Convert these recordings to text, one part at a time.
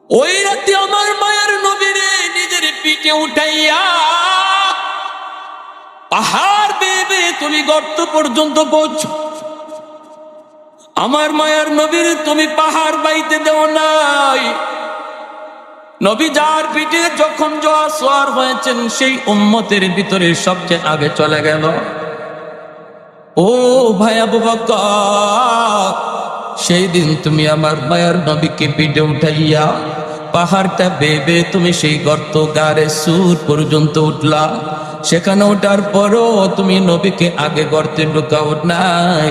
ওই রাতে আমার মায়ের নবীরে নিজের পিঠে উঠাইয়া পাহাড় বেয়ে বেয়ে তুমি গর্ত পর্যন্ত পৌঁছো। আমার মায়ার নবীর তুমি পাহাড় বাইতে দেও নাই। নবী যার পিঠে যখন জোয়া সোয়ার হয়েছেন সেই উম্মতের ভিতরে সবচেয়ে আগে চলে গেল। ও ভাই আবু বকর, সেই দিন তুমি আমার মায়ার নবীকে পিঠে উঠাইয়া পাহাড়টা বেয়ে বেয়ে তুমি সেই গর্ত গারে সুর পর্যন্ত উঠলা। সেখানে ওঠার পরও তুমি নবীকে আগে গর্তে ঢুকাও নাই।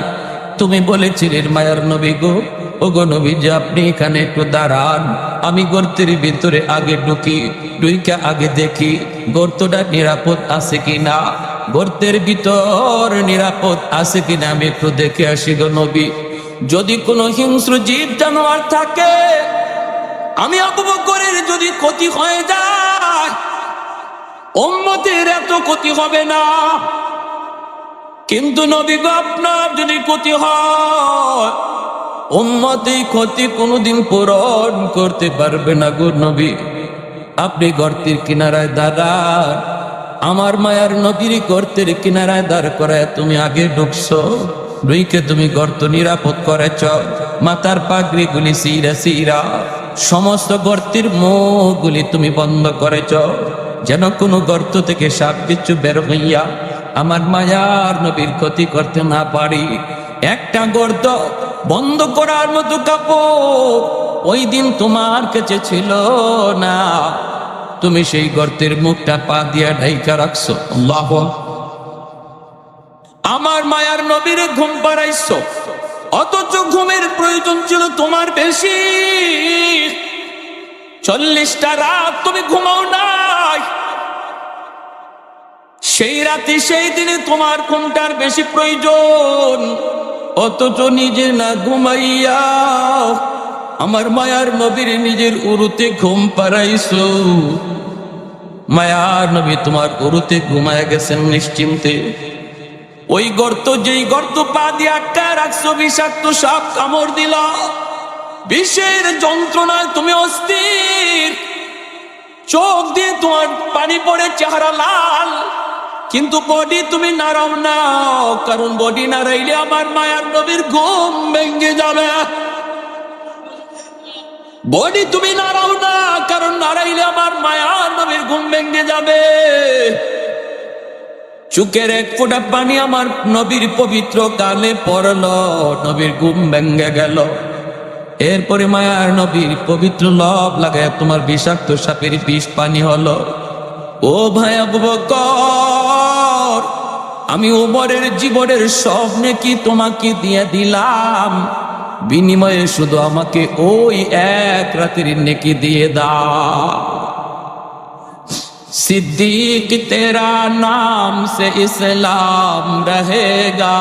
তুমি বলেছিলেন মায়ার নবী গো, ও গো নবী যে আপনি এখানে একটু দাঁড়ান, আমি গর্তের ভিতরে আগে ঢুকি, ঢুইকা আগে দেখি গর্তটা নিরাপদ আছে কিনা, গর্তের ভিতর নিরাপদ আছে কিনা আমি একটু দেখে আসি গো নবী। যদি কোনো হিংস্র জীব জানোয়ার থাকে, আমি আবু বকরের যদি ক্ষতি হয়ে যায়, উম্মতের এত ক্ষতি হবে না। কিন্তু নবী গো আপনার যদি ক্ষতি হয়, উম্মতের ক্ষতি কোনোদিন পূরণ করতে পারবে না গো নবী। আপনি গর্তের কিনারায় দাঁড়ান, আমার মায়ার নবীর গর্তের কিনারায় দাঁড় করায় তুমি আগে ঢুকছো, ঢুইকে তুমি গর্ত নিরাপদ করেছ। মাথার পাগড়ি গুলি সিরা সিরা সমস্ত গর্তের মুখগুলি তুমি বন্ধ করেছ, যেন কোনো গর্ত থেকে সাপ কিছু বের হইয়া আমার মায়ার নবীর ক্ষতি করতে না পারি। একটা গর্ত বন্ধ করার মতো কাপড় ওই দিন তোমার কাছে ছিল না। তুমি সেই গর্তের মুখটা পা দিয়া ঢাইকা রাখছো। আল্লাহ, আমার মায়ার নবীর ঘুম পাড়াইছো, অথচ ঘুমের প্রয়োজন ছিল তোমার বেশি। 40টা রাত তুমি ঘুমাও নাই। সেই রাতে সেই দিনে তোমার ঘুমটার বেশি প্রয়োজন, অথচ নিজে না ঘুমাইয়া আমার মায়ার নবীর নিজের উরুতে ঘুম পাড়াইছো। মায়ার নবী তোমার উরুতে ঘুমায় গেছেন নিশ্চিন্তে। ওই গর্ত, যেই গর্ত পা দিয়ে আটকা রাখছো, বিষাক্ত সাপ কামড় দিল, বিষের যন্ত্রণায় তুমি অস্থির, চোখ দিয়ে তোমার পানি পড়ে, চেহারা লাল, কিন্তু বডি তুমি নাড়াও না, কারণ বডি নাড়াইলে আমার মায়ার নবীর ঘুম ভেঙে যাবে। বডি তুমি নাড়াও না, কারণ নাড়াইলে আমার মায়ার নবীর ঘুম ভেঙে যাবে। চুকের এক ফোঁটা পানি আমার নবীর পবিত্র গালে পড়ল, নবীর ঘুম ভেঙে গেল। এরপরে মায়ার নবীর পবিত্র লব লাগায় তোমার বিষাক্ত সাপের বিষ পানি হলো। ও ভাই আবু বকর, আমি ওমরের জীবনের সব নেকি তোমাকে দিয়ে দিলাম, বিনিময়ে শুধু আমাকে ওই এক রাতের নেকি দিয়ে দাও। सिद्दीक तेरा नाम से इस्लाम रहेगा,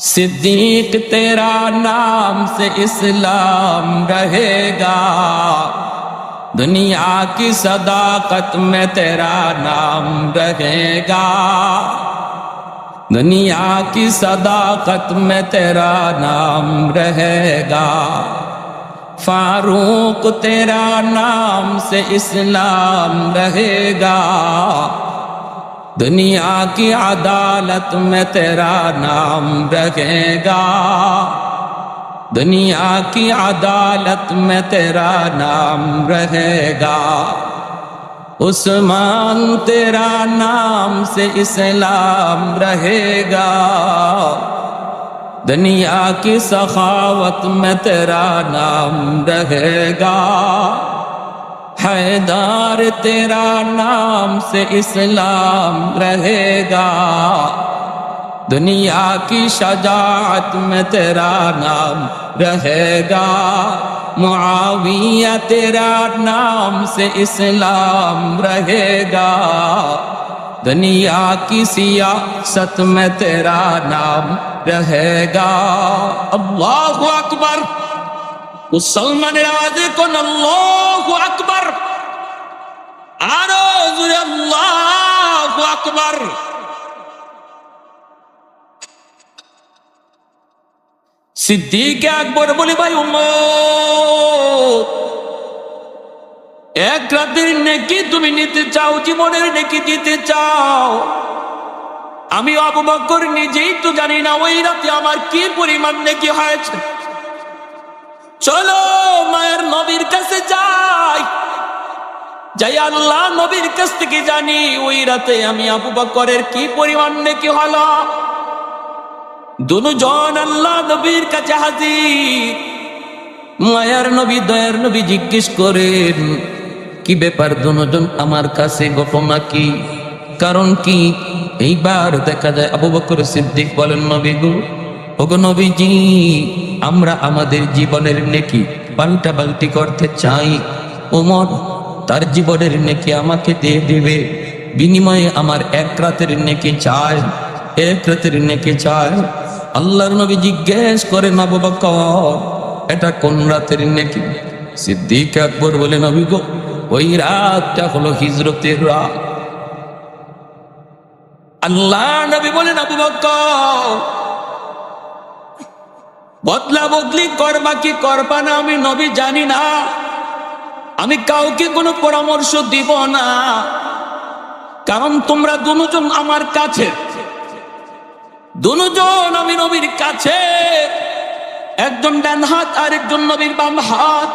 सिद्दीक तेरा नाम से इस्लाम रहेगा, दुनिया की सदाकत में तेरा नाम रहेगा, दुनिया की सदाकत में तेरा नाम रहेगा, फारूक तेरा नाम से इस्लाम रहेगा, दुनिया की अदालत में तेरा नाम रहेगा, दुनिया की अदालत में तेरा नाम रहेगा, उस्मान तेरा नाम से इस्लाम रहेगा, दुनिया की सखावत में तेरा नाम रहेगा, हैदर तेरा नाम से इस्लाम रहेगा, दुनिया की शजाअत में तेरा नाम रहेगा, मुआविया तेरा नाम से इस्लाम रहेगा, दुनिया की सियासत में तेरा नाम रहेगा। अल्लाहु अकबर, मुसलमानेर आवाजे कोन अल्लाहु अकबर, आरो जोरे अल्लाहु अकबर। सिद्दीक আকবর বলে ভাই উম্মত এক রাতের নেকি তুমি নিতে চাও, জীবনের নেকি দিতে চাও। আমি আবু বকর নিজেই তো জানি না ওই রাতে আমার কি পরিমাণ নেকি হয়েছে। চলো মায়ের নবীর কাছে যাই, যাই আল্লাহ নবীর কাছ থেকে জানি ওই রাতে আমি আবু বকরের কি পরিমাণ নেকি হলো। দুজন আল্লাহ নবীর কাছে হাজির। মায়ার নবী দয়ার নবী জিজ্ঞেস করেন, কি ব্যাপার দুজন আমার কাছে, ঘটনা কি, কারণ কি? এইবার দেখা যায় আবু বকর সিদ্দিক বলেন, নবী গো, ওগো নবীজি, আমরা আমাদের জীবনের নেকি পাল্টা পাল্টি করতে চাই। ওমর তার জীবনের নেকি আমাকে দিয়ে দিবে, বিনিময়ে আমার এক রাতের নেকি চাই, এক রাতের নেকি চাই। আল্লাহর নবী জিজ্ঞেস করেন, আবু বকর এটা কোন রাতের নেকি? সিদ্দিক আকবর বলে, নবী গো, ওই রাতটা হলো হিজরতের রাত। আল্লাহ নবী বলেন, আবু বকর বদলা বদলি করবা কি করবা না আমি নবী জানি না, আমি কাউকে কোনো পরামর্শ দিব না, কারণ তোমরা দুজন আমার কাছে, দুজন আমি নবীর কাছে, একজন ডান হাত আর একজন নবীর বাম হাত।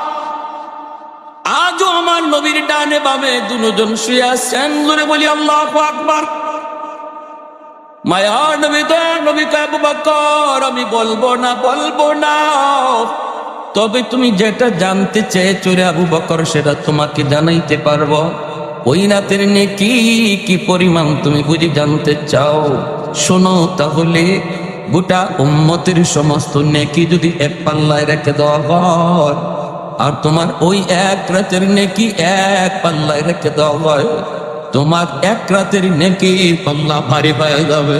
আজও আমার নবীর ডানে বামে দুজন শুয়ে আছেন। জোরে বলি আল্লাহু আকবার। মায়ার নবী দয়ার নবী কয়, আবু বকর আমি বলবো না, তবে তুমি যেটা জানতে চেয়েছো রে আবু বকর সেটা তোমাকে জানাইতে পারবো। ওই রাতের নেকি কি পরিমাণ তুমি বুঝি জানতে চাও? শোনো তাহলে, গোটা উম্মতের সমস্ত নেকি যদি এক পাল্লায় রেখে দেওয়া হয়, আর তোমার ওই এক রাতের নেকি এক পাল্লায় রেখে দেওয়া হয়, তোমার এক রাতের নেকি পাল্লা ভারী হয়ে যাবে।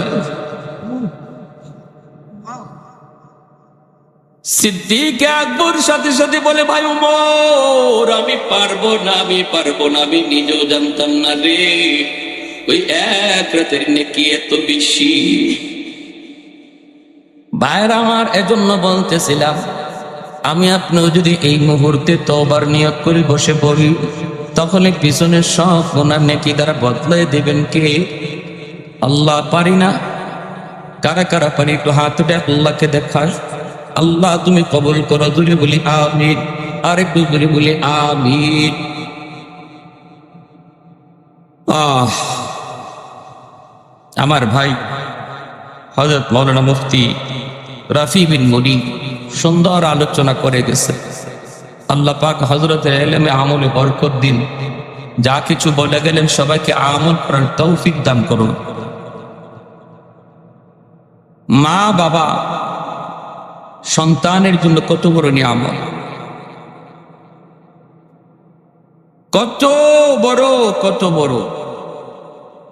সিদ্দিক আকবর সাথে সাথে বলে, ভাই ওমর আমি পারবো না, আমি নিজেও জানতাম না রে ওই এক রাতের নেকি এত বেশি। ভাইরা আমার, এজন্য বলতেছিলাম, আমি আপনিও যদি এই মুহূর্তে তওবার নিয়ত করে বসে পড়ি, তাহলে পিছনের সব গুনাহ নেকি দ্বারা বদলাই দেবেন কে? আল্লাহ। পারি না? কারা কারা পারি একটু হাত উঠে আল্লাহকে দেখাস। আল্লাহ তুমি কবুল করো। দূরে বলি আমিন, আর একটু দূরে বলি আমিন। আমার ভাই হযরত মাওলানা মুফতি রাফি বিন মুনি সুন্দর আলোচনা করে গেছে। আল্লাহ পাক হযরতের ইলমে আমলে বরকত দিন। যা কিছু বলে গেলেন সবাইকে আমল করার তৌফিক দান করুন। মা বাবা সন্তানের জন্য কত বড় নিয়ামত, কত বড়।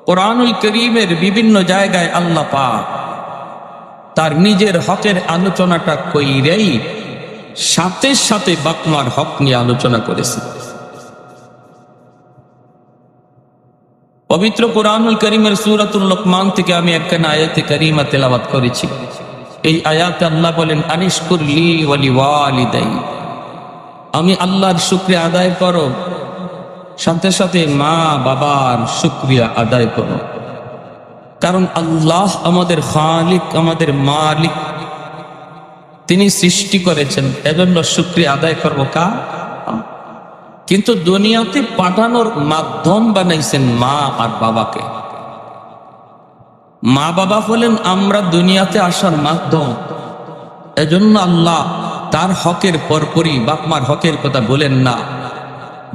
কোরআনুল কারীমের বিভিন্ন জায়গায় আল্লাহ পাক তার নিজের হকের আলোচনাটা কইরেই সাথে সাথে বাপমার হক নিয়ে আলোচনা করেছে। পবিত্র কোরআনুল কারীমের সূরাতুল লোকমান থেকে আমি একখানা আয়াতে কারীমা তেলাওয়াত করেছি। এই আয়াতে আল্লাহ বলেন, আনিশকুর লি ওয়া লিওয়ালিদাই, আমি আল্লাহর শুকরিয়া আদায় করো, সাথে সাথে মা বাবার শুকরিয়া আদায় করো। কারণ আল্লাহ আমাদের খালিক, আমাদের মালিক, তিনি সৃষ্টি করেছেন, এজন্য শুকরিয়া আদায় করবো কার? কিন্তু দুনিয়াতে পাঠানোর মাধ্যম বানাইছেন মা আর বাবাকে। মা বাবা হলেন আমরা দুনিয়াতে আসার মাধ্যম। এজন্য আল্লাহ তার হকের পরপরই বাপমার হকের কথা বলেন না,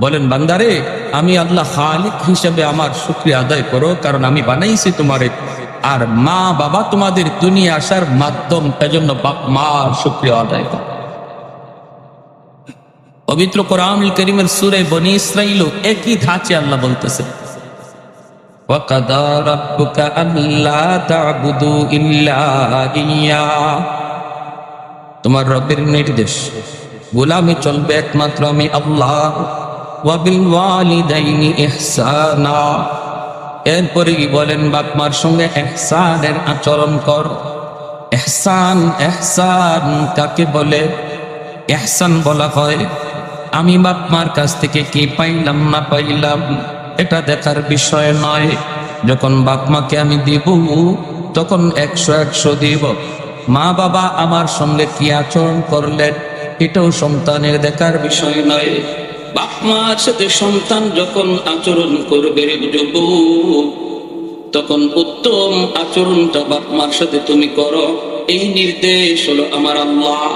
বলেন বান্দারে আমি আল্লাহ খালিক হিসেবে আমার শুকরিয়া আদায় করো, কারণ আমি বানাইছি তোমারে, আর মা বাবা তোমাদের দুনিয়া আসার মাধ্যম, এজন্য বাপ মার শুকরিয়া আদায় করো। পবিত্র কোরআনুল কারীমের সূরা বনী ইসরাঈল একই ধাঁচে আল্লাহ বলতেছে, ওয়াকাদা রাব্বুকা আল্লা তা'বুদু ইল্লা ইয়্যা, তোমার রবের নির্দেশ গোলামি চলবে একমাত্র আমি আল্লাহ। ওয়া বিল ওয়ালিদাইনি ইহসানা, এরপরে কি বলেন, বাপ মার সঙ্গে ইহসানের আচরণ কর। ইহসান কাকে বলে? ইহসান বলা হয় আমি বাপ মার কাছ থেকে কি পাইলাম না পাইলাম এটা দেখার বিষয় নয়। যখন বাপ মাকে আমি দিব তখন 100 দিব। মা বাবা আমার সঙ্গে কি আচরণ করলেন এটাও সন্তানের দেখার বিষয় নয়। বাপ মার সাথে সন্তান যখন আচরণ করবে রে যুবক, তখন উত্তম আচরণটা বাপ মার সাথে তুমি করো, এই নির্দেশ হলো আমার আল্লাহ।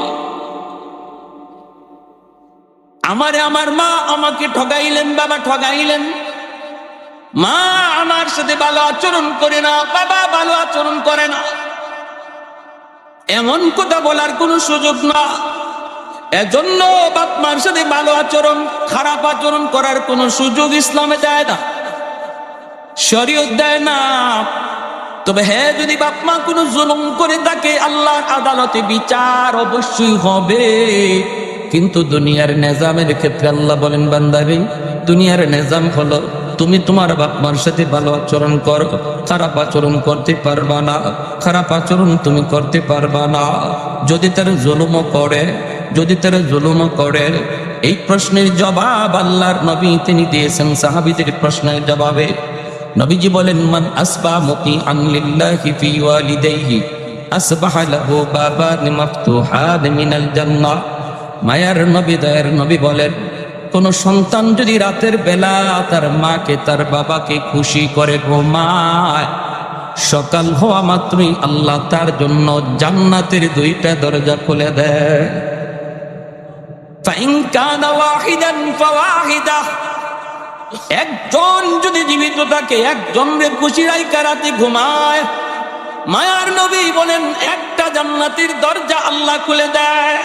আমার মা আমাকে ঠগাইলেন, বাবা ঠগাইলেন, মা আমার সাথে ভালো আচরণ করে না, বাবা ভালো আচরণ করে না, এমন কথা বলার কোনো সুযোগ না। এজন্য বাপ মার সাথে ভালো আচরণ, খারাপ আচরণ করার কোনো সুযোগ ইসলামে দেয় না, শরীয়ত দেয় না। তবে হ্যাঁ, যদি বাপ মা কোনো জুলুম করে থাকে আল্লাহর আদালতে বিচার অবশ্যই হবে। কিন্তু দুনিয়ার নিজামের ক্ষেত্রে আল্লাহ বলেন, বান্দারে দুনিয়ার নিজাম হলো তুমি তোমার বাপ মার সাথে ভালো আচরণ করো, খারাপ আচরণ করতে পারবা না, খারাপ আচরণ তুমি করতে পারবা না। যদি তার জুলুমও করে, যদি তারা জুলুম করে, এই প্রশ্নের জবাব আল্লাহর নবী তিনি দিয়েছেন সাহাবীদের প্রশ্নের জবাবে। নবীজি বলেন, মান আসবাহা মুতিআন লিল্লাহি ফি ওয়ালিদাইহি আসবাহা লাহু বাবান মাফতুহান মিনাল জান্নাহ। মায়ার নবী, দয়ার নবী বলেন, কোন সন্তান যদি রাতের বেলা তার মাকে তার বাবাকে খুশি করে ঘুমায়, সকাল হওয়া মাত্রই আল্লাহ তার জন্য জান্নাতের 2টা দরজা খুলে দেয়। ফাইন কানা ওয়াহিদান ফাওয়াহিদা, একজন যদি জীবিত থাকে একজনের খুশি রাইকা রাতে ঘুমায়, মায়ার নবী বলেন একটা জান্নাতের দরজা আল্লাহ খুলে দেয়।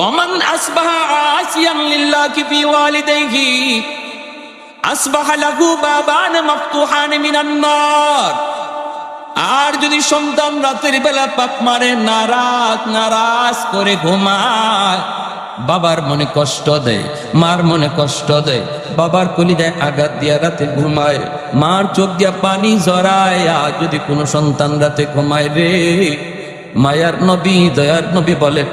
ওমান আসবাহা আসিয়ান লিল্লাহি ফি ওয়ালিদাইহি আসবাহা লাহু বাবান মাফতুহান মিনান নার। আর যদি সন্তান রাতের বেলা পাপ মারে, নারাজ করে ঘুমায়, বাবার মনে কষ্ট দেয়, মার মনে কষ্ট দেয়, বাবার কলিজায় আঘাত দিয়া রাতে ঘুমায়, মার চোখ দিয়া পানি ঝরায়, আর যদি কোনো সন্তান রাতে ঘুমায় রে, মায়ার নবী দয়ার নবী বলেন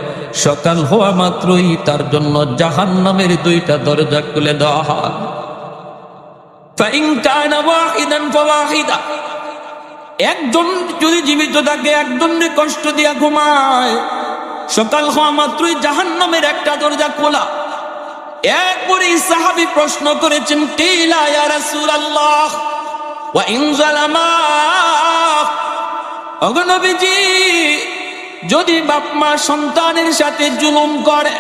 সকাল হওয়া মাত্রই তার জন্য জাহান্নামের 2টা দরজা খুলে দেওয়া হয়। ফাইন কানা ওয়াহিদান ফাওয়াহিদা, একজন যদি জীবিত থাকে একজনের কষ্ট দিয়া ঘুমায়, সকাল হওয়া মাত্রই জাহান্নামের একটা দরজা খোলা। এরপরে সাহাবী প্রশ্ন করেছেন, কিলা ইয়া রাসূলুল্লাহ ওয়া ইন যালামা, ওগো নবীজি যদি বাপ মা সন্তানের সাথে জুলুম করে,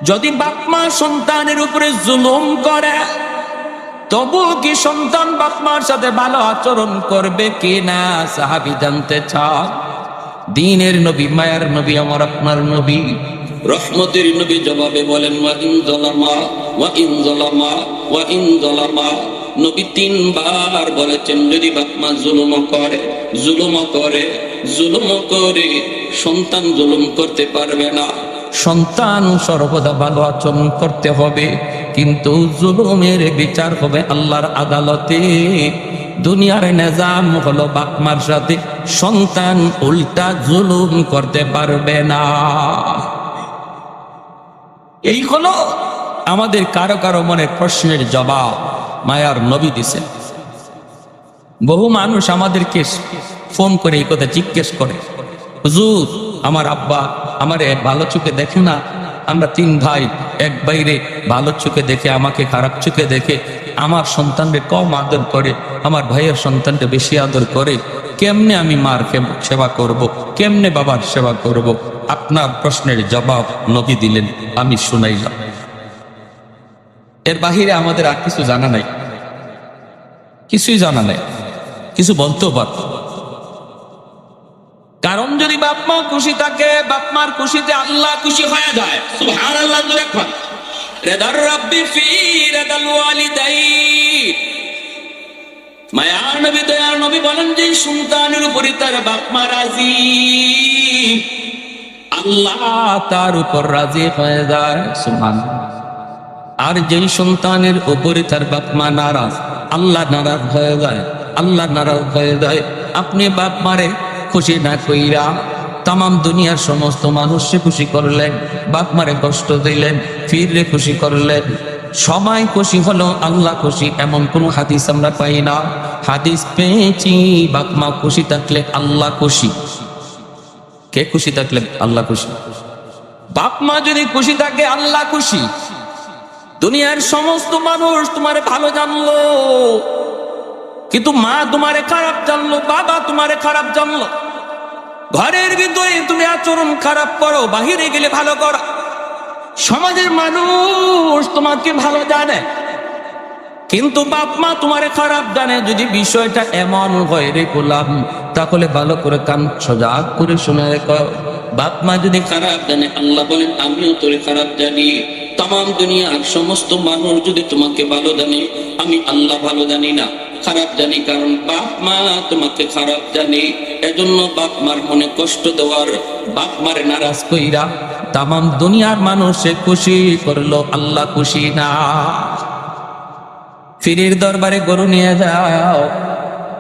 যদি বাপ মা সন্তানের উপরে জুলুম করে, তবু কি সন্তান বাপ মার সাথে ভালো আচরণ করবে কিনা? সাহাবী জানতে চান। দ্বীনের নবী, মায়ার নবী, আমার আপনার নবী, রহমতের নবী জবাবে বলেন, ওয়া ইন যালামা ওয়া ইন যালামা ওয়া ইন যালামা। নবী 3 বার বলেছেন যদি বাপ মা জুলুম করে, জুলুম করে, জুলুম করে, সন্তান জুলুম করতে পারবে না। সন্তান সর্বদা ভালো আচরণ করতে হবে, কিন্তু জুলুমের বিচার হবে আল্লাহর আদালতে। দুনিয়ার নিজাম হলো বাপ মার সাথে সন্তান উল্টা জুলুম করতে পারবে না। এই হলো আমাদের কারো কারো মনের প্রশ্নের জবাব মায়ার নবী দিছেন। বহু মানুষ আমাদেরকে ফোন করে এই কথা জিজ্ঞেস করে, হুজুর আমার আব্বা আমারে ভালো চোখে দেখে না, আমরা 3 ভাই, এক বাইরে ভালো চোখে দেখে, আমাকে খারাপ চোখে দেখে, আমার সন্তানকে কম আদর করে, আমার ভাইয়ের সন্তানকে বেশি আদর করে, কেমনে আমি মার সেবা করব, কেমনে বাবার সেবা করব? আপনার প্রশ্নের জবাব নবী দিলেন, আমি শুনাইলাম। এর বাহিরে আমাদের আর কিছু জানা নাই, কিছুই জানা নাই, কিছু বলতেও পারত। কারণ যদি বাপ মা খুশি থাকে, বাপ মার খুশিতে আল্লাহ খুশি হয়ে যায়। সুবহানাল্লাহ, দেখুন রিদার রাব্বি ফি রিদাল ওয়ালিদাইন। মায়ার নবী দয়ার নবী বলেন যে সন্তানের উপরে তার বাপ মা রাজি, আল্লাহ তার উপর রাজি হয়ে যায়। সুবহানাল্লাহ। আর যেই সন্তানের উপরে তার বাপ মা নারাজ, আল্লাহ নারাজ হয়ে যায়, আল্লাহ নারাজ হয়ে যায়। আপনি বাপ মারে খুশি না কইরা তামাম দুনিয়ার সমস্ত মানুষকে খুশি করলেন, বাপ মারে কষ্ট দিলেন, ফিরে খুশি করলেন, সবাই খুশি হলো, আল্লাহ খুশি এমন কোন হাদিস আমরা পাই না। হাদিস পেয়েছি বাপ মা খুশি থাকলে আল্লাহ খুশি। কে খুশি থাকলে আল্লাহ খুশি? বাপ মা যদি খুশি থাকে আল্লাহ খুশি। দুনিয়ার সমস্ত মানুষ তোমারে ভালো জানলো, কিন্তু মা তোমারে খারাপ জানলো, বাবা তোমারে খারাপ জানলো। ঘরের ভিতরে তুমি আচরণ খারাপ করো, বাহিরে গেলে ভালো করো। সমাজের মানুষ তোমাকে ভালো জানে, কিন্তু বাপ মা তোমারে খারাপ জানে। যদি বিষয়টা এমন হয় রে গোলাম, তাহলে ভালো করে কান সজাগ করে শুনে রেখো। বাপ মা যদি খারাপ জানে, আল্লাহ বলেন আমিও তোরে খারাপ জানি। তামাম দুনিয়ার সমস্ত মানুষ যদি তোমাকে ভালো জানে, আমি আল্লাহ ভালো জানি না, খারাপ জানি, কারণ বাপ মা তোমাকে খারাপ জানে। এজন্য বাপ মার মনে কষ্ট দেওয়ার, বাপ মারে নারাজ কইরা তামাম দুনিয়ার মানুষে খুশি করলো, আল্লাহ খুশি না। ফিরির দরবারে গরু নিয়ে যাও,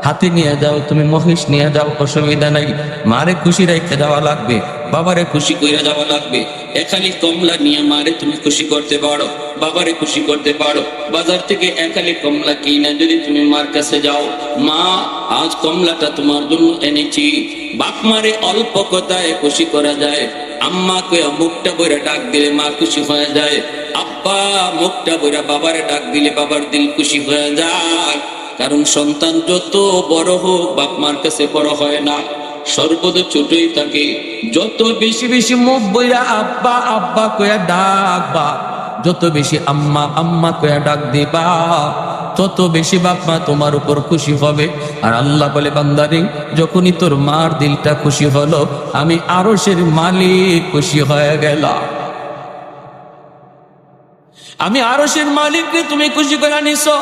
হাতি নিয়ে যাও, তুমি মহিষ নিয়ে যাও, অসুবিধা নাই। মারে খুশি রেখে যাওয়া লাগবে, বাবারে খুশি কইরা যাওয়া লাগবে। একালি কমলা নিয়ে মারে তুমি খুশি করতে পারো, বাবারে খুশি করতে পারো। বাজার থেকে একালি কমলা কিনে যদি তুমি মার কাছে যাও, মা আজ কমলাটা তোমার জন্য এনেছি, বাপ মারে অল্প কথায় খুশি করা যায়। আম্মা কইয়া মুখটা বইরা ডাক দিলে মা খুশি হয়ে যায়। আব্বা মুখটা বইরা বাবারে ডাক দিলে বাবার দিল খুশি হয়ে যায়। কারণ সন্তান যত বড় হোক বাপ মার কাছে বড় হয় না, সর্বদা ছোটই থাকে। যত বেশি বেশি মুখ বইরা আব্বা আব্বা কইয়া ডাকবা, যত বেশি আম্মা আম্মা কইয়া ডাক দিবা, তত বেশি বাপ মা তোমার উপর খুশি হবে। আর আল্লাহ বলে বান্দারে, যখনই তোর মার দিলটা খুশি হলো, আমি আরশের মালিক খুশি হয়ে গেলাম। আমি আরশের মালিককে তুমি খুশি করে নিছো।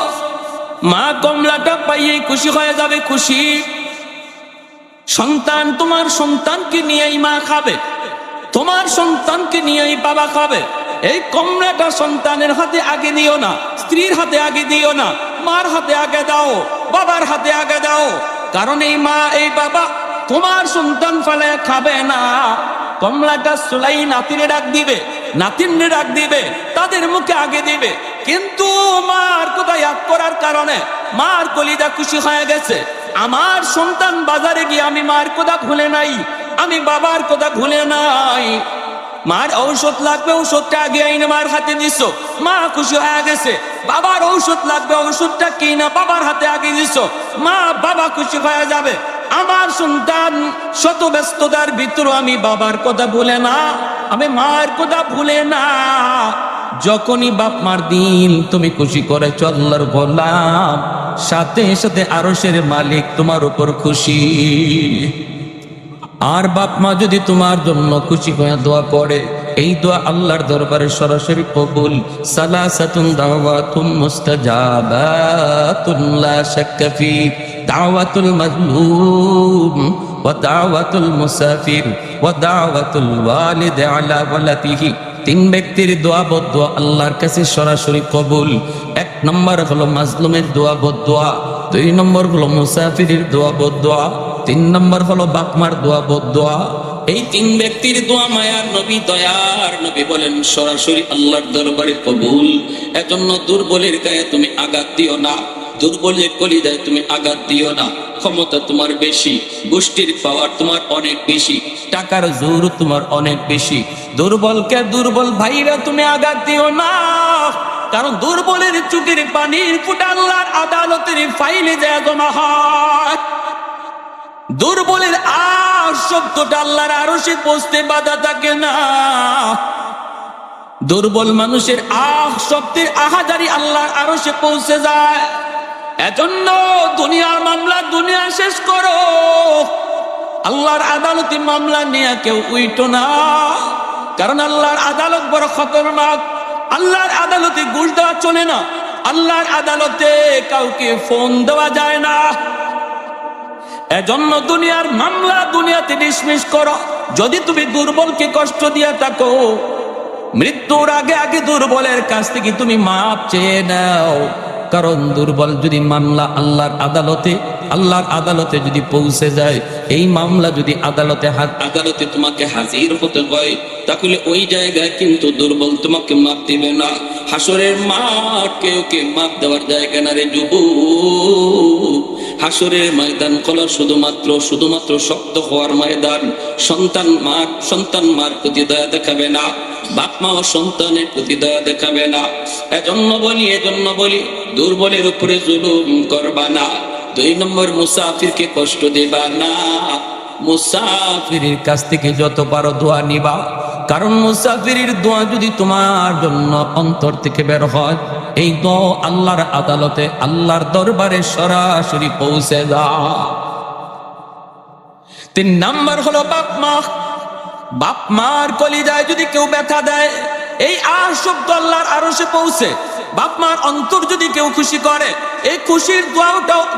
মা কমলাটা পাইয়ে খুশি হয়ে যাবে, খুশি। সন্তান তোমার সন্তানকে নিয়েই মা খাবে, তোমার সন্তানকে নিয়েই বাবা খাবে। এই কমলাটা সন্তানের হাতে আগে দিও না, স্ত্রীর হাতে আগে দিও না, মার হাতে আগে দাও, বাবার হাতে আগে দাও। কারণ এই মা এই বাবা তোমার সন্তান ফেলে খাবে না। কমলাটা সুলাই নাতিনে ডাক দিবে, নাতিনে ডাক দিবে, তাদের মুখে আগে দিবে। কিন্তু মার কথা ইয়াদ করার কারণে মার কলিজা খুশি হয়ে গেছে। আমার সন্তান বাজারে গিয়ে আমি মার কথা ভুলে নাই, আমি বাবার কথা ভুলে নাই। মার ঔষধ লাগবে, ঔষধটা আগে আইনে মার হাতে দিছ, মা খুশি হয়ে গেছে। বাবার ঔষধ লাগবে, ঔষধটা কিনা বাবার হাতে আগে দিছ, মা বাবা খুশি হয়ে যাবে। আমার সন্তান শত ব্যস্ততার ভিতর আমি বাবার কথা ভুলে না, আমি মার কথা ভুলে না। যখনই বাপ মার দিল তুমি খুশি করে আল্লাহর গোলাম, সাথে সাথে আরশের মালিক তোমার উপর খুশি। আর বাপ মা যদি তোমার জন্য খুশি হয়ে দোয়া করে, এই দোয়া আল্লাহর দরবারে সরাসরি কবুল। সালাসাতুন দাওয়াতুন মুস্তাজাবাতুন লা শাক্কা ফি, দাওয়াতুল মাজলুম ওয়া দাওয়াতুল মুসাফির ওয়া দাওয়াতুল ওয়ালিদ আলা ওয়ালাদিহি। তিন ব্যক্তির দোয়া বদদোয়া আল্লাহর কাছে সরাসরি কবুল। এক নম্বর হলো মাজলুমের দোয়া বদদোয়া, দুই নম্বর হলো মুসাফিরের দোয়া বদদোয়া, তিন নম্বর হলো বাপমার দোয়া বদদোয়া। এই তিন ব্যক্তির দোয়া মায়ার নবী দয়ার নবী বলেন সরাসরি আল্লাহর দরবারে কবুল। এজন্য দুর্বলের গায়ে তুমি আঘাত দিও না, দুর্বলের কলিজায় তুমি আঘাত দিও না। ক্ষমতা তোমার বেশি, গোষ্ঠীর পাওয়ার তোমার অনেক বেশি, টাকার জোর তোমার অনেক বেশি। দুর্বলকে দুর্বল ভাইরা তুমি আঘাত দিও না, কারণ দুর্বলের চোখের পানির ফুটা আল্লাহর আদালতের ফাইলে যায় জমা হয়। দুর্বলের শব্দটা আল্লাহর আরশে পৌঁছতে বাধা থাকে না। দুর্বল মানুষের শব্দের আহাজারি আল্লাহর আরশে পৌঁছে যায়। এজন্য দুনিয়ার মামলা দুনিয়া শেষ করো, আল্লাহর আদালতে মামলা নিয়ে কেউ উইটো না, কারণ আল্লাহর আদালত বড় খতরনাক। আল্লাহর আদালতে ঘুষ দেওয়া চলে না, আল্লাহর আদালতে কাউকে ফোন দেওয়া যায় না। এজন্য দুনিয়ার মামলা দুনিয়াতে ডিসমিস করো। যদি তুমি দুর্বলকে কষ্ট দিয়ে থাকো, মৃত্যুর আগে আগে দুর্বলের কাছ থেকে তুমি মাপ চেয়ে নাও। কারণ দুর্বল যদি মামলা আল্লাহর আদালতে যদি পৌঁছে যায়, এই মামলা যদি আদালতে তোমাকে হাজির হতে হয়, তাহলে ওই জায়গায় কিন্তু দুর্বল তোমাকে মাপ দিবে না। হাসরের মাঠ কেউ মাপ দেওয়ার জায়গা না রে যুবক। হাসরের ময়দান হলো শুধুমাত্র শক্ত হওয়ার ময়দান। সন্তান মার প্রতি দয়া দেখাবে না, বাপ মাও সন্তানের প্রতি দয়া দেখাবে না। এজন্য বলি দুর্বলের উপরে জুলুম করবা না। 2 নম্বর, মুসাফিরকে কষ্ট দেবা না। মুসাফিরের কাছ থেকে যত পারো দোয়া নিবা, কারণ মুসাফিরের দোয়া যদি তোমার জন্য অন্তর থেকে বের হয়, এই দোয়া আল্লাহর আদালতে, আল্লাহর দরবারে সরাসরি পৌঁছে যায়। 3 নম্বর হলো বাপ মার কলিজায় যদি কেউ ব্যথা দেয়, এই শব্দ আল্লাহর আরশে পৌঁছে। বাপ মার অন্তর যদি কেউ খুশি করে, এই খুশির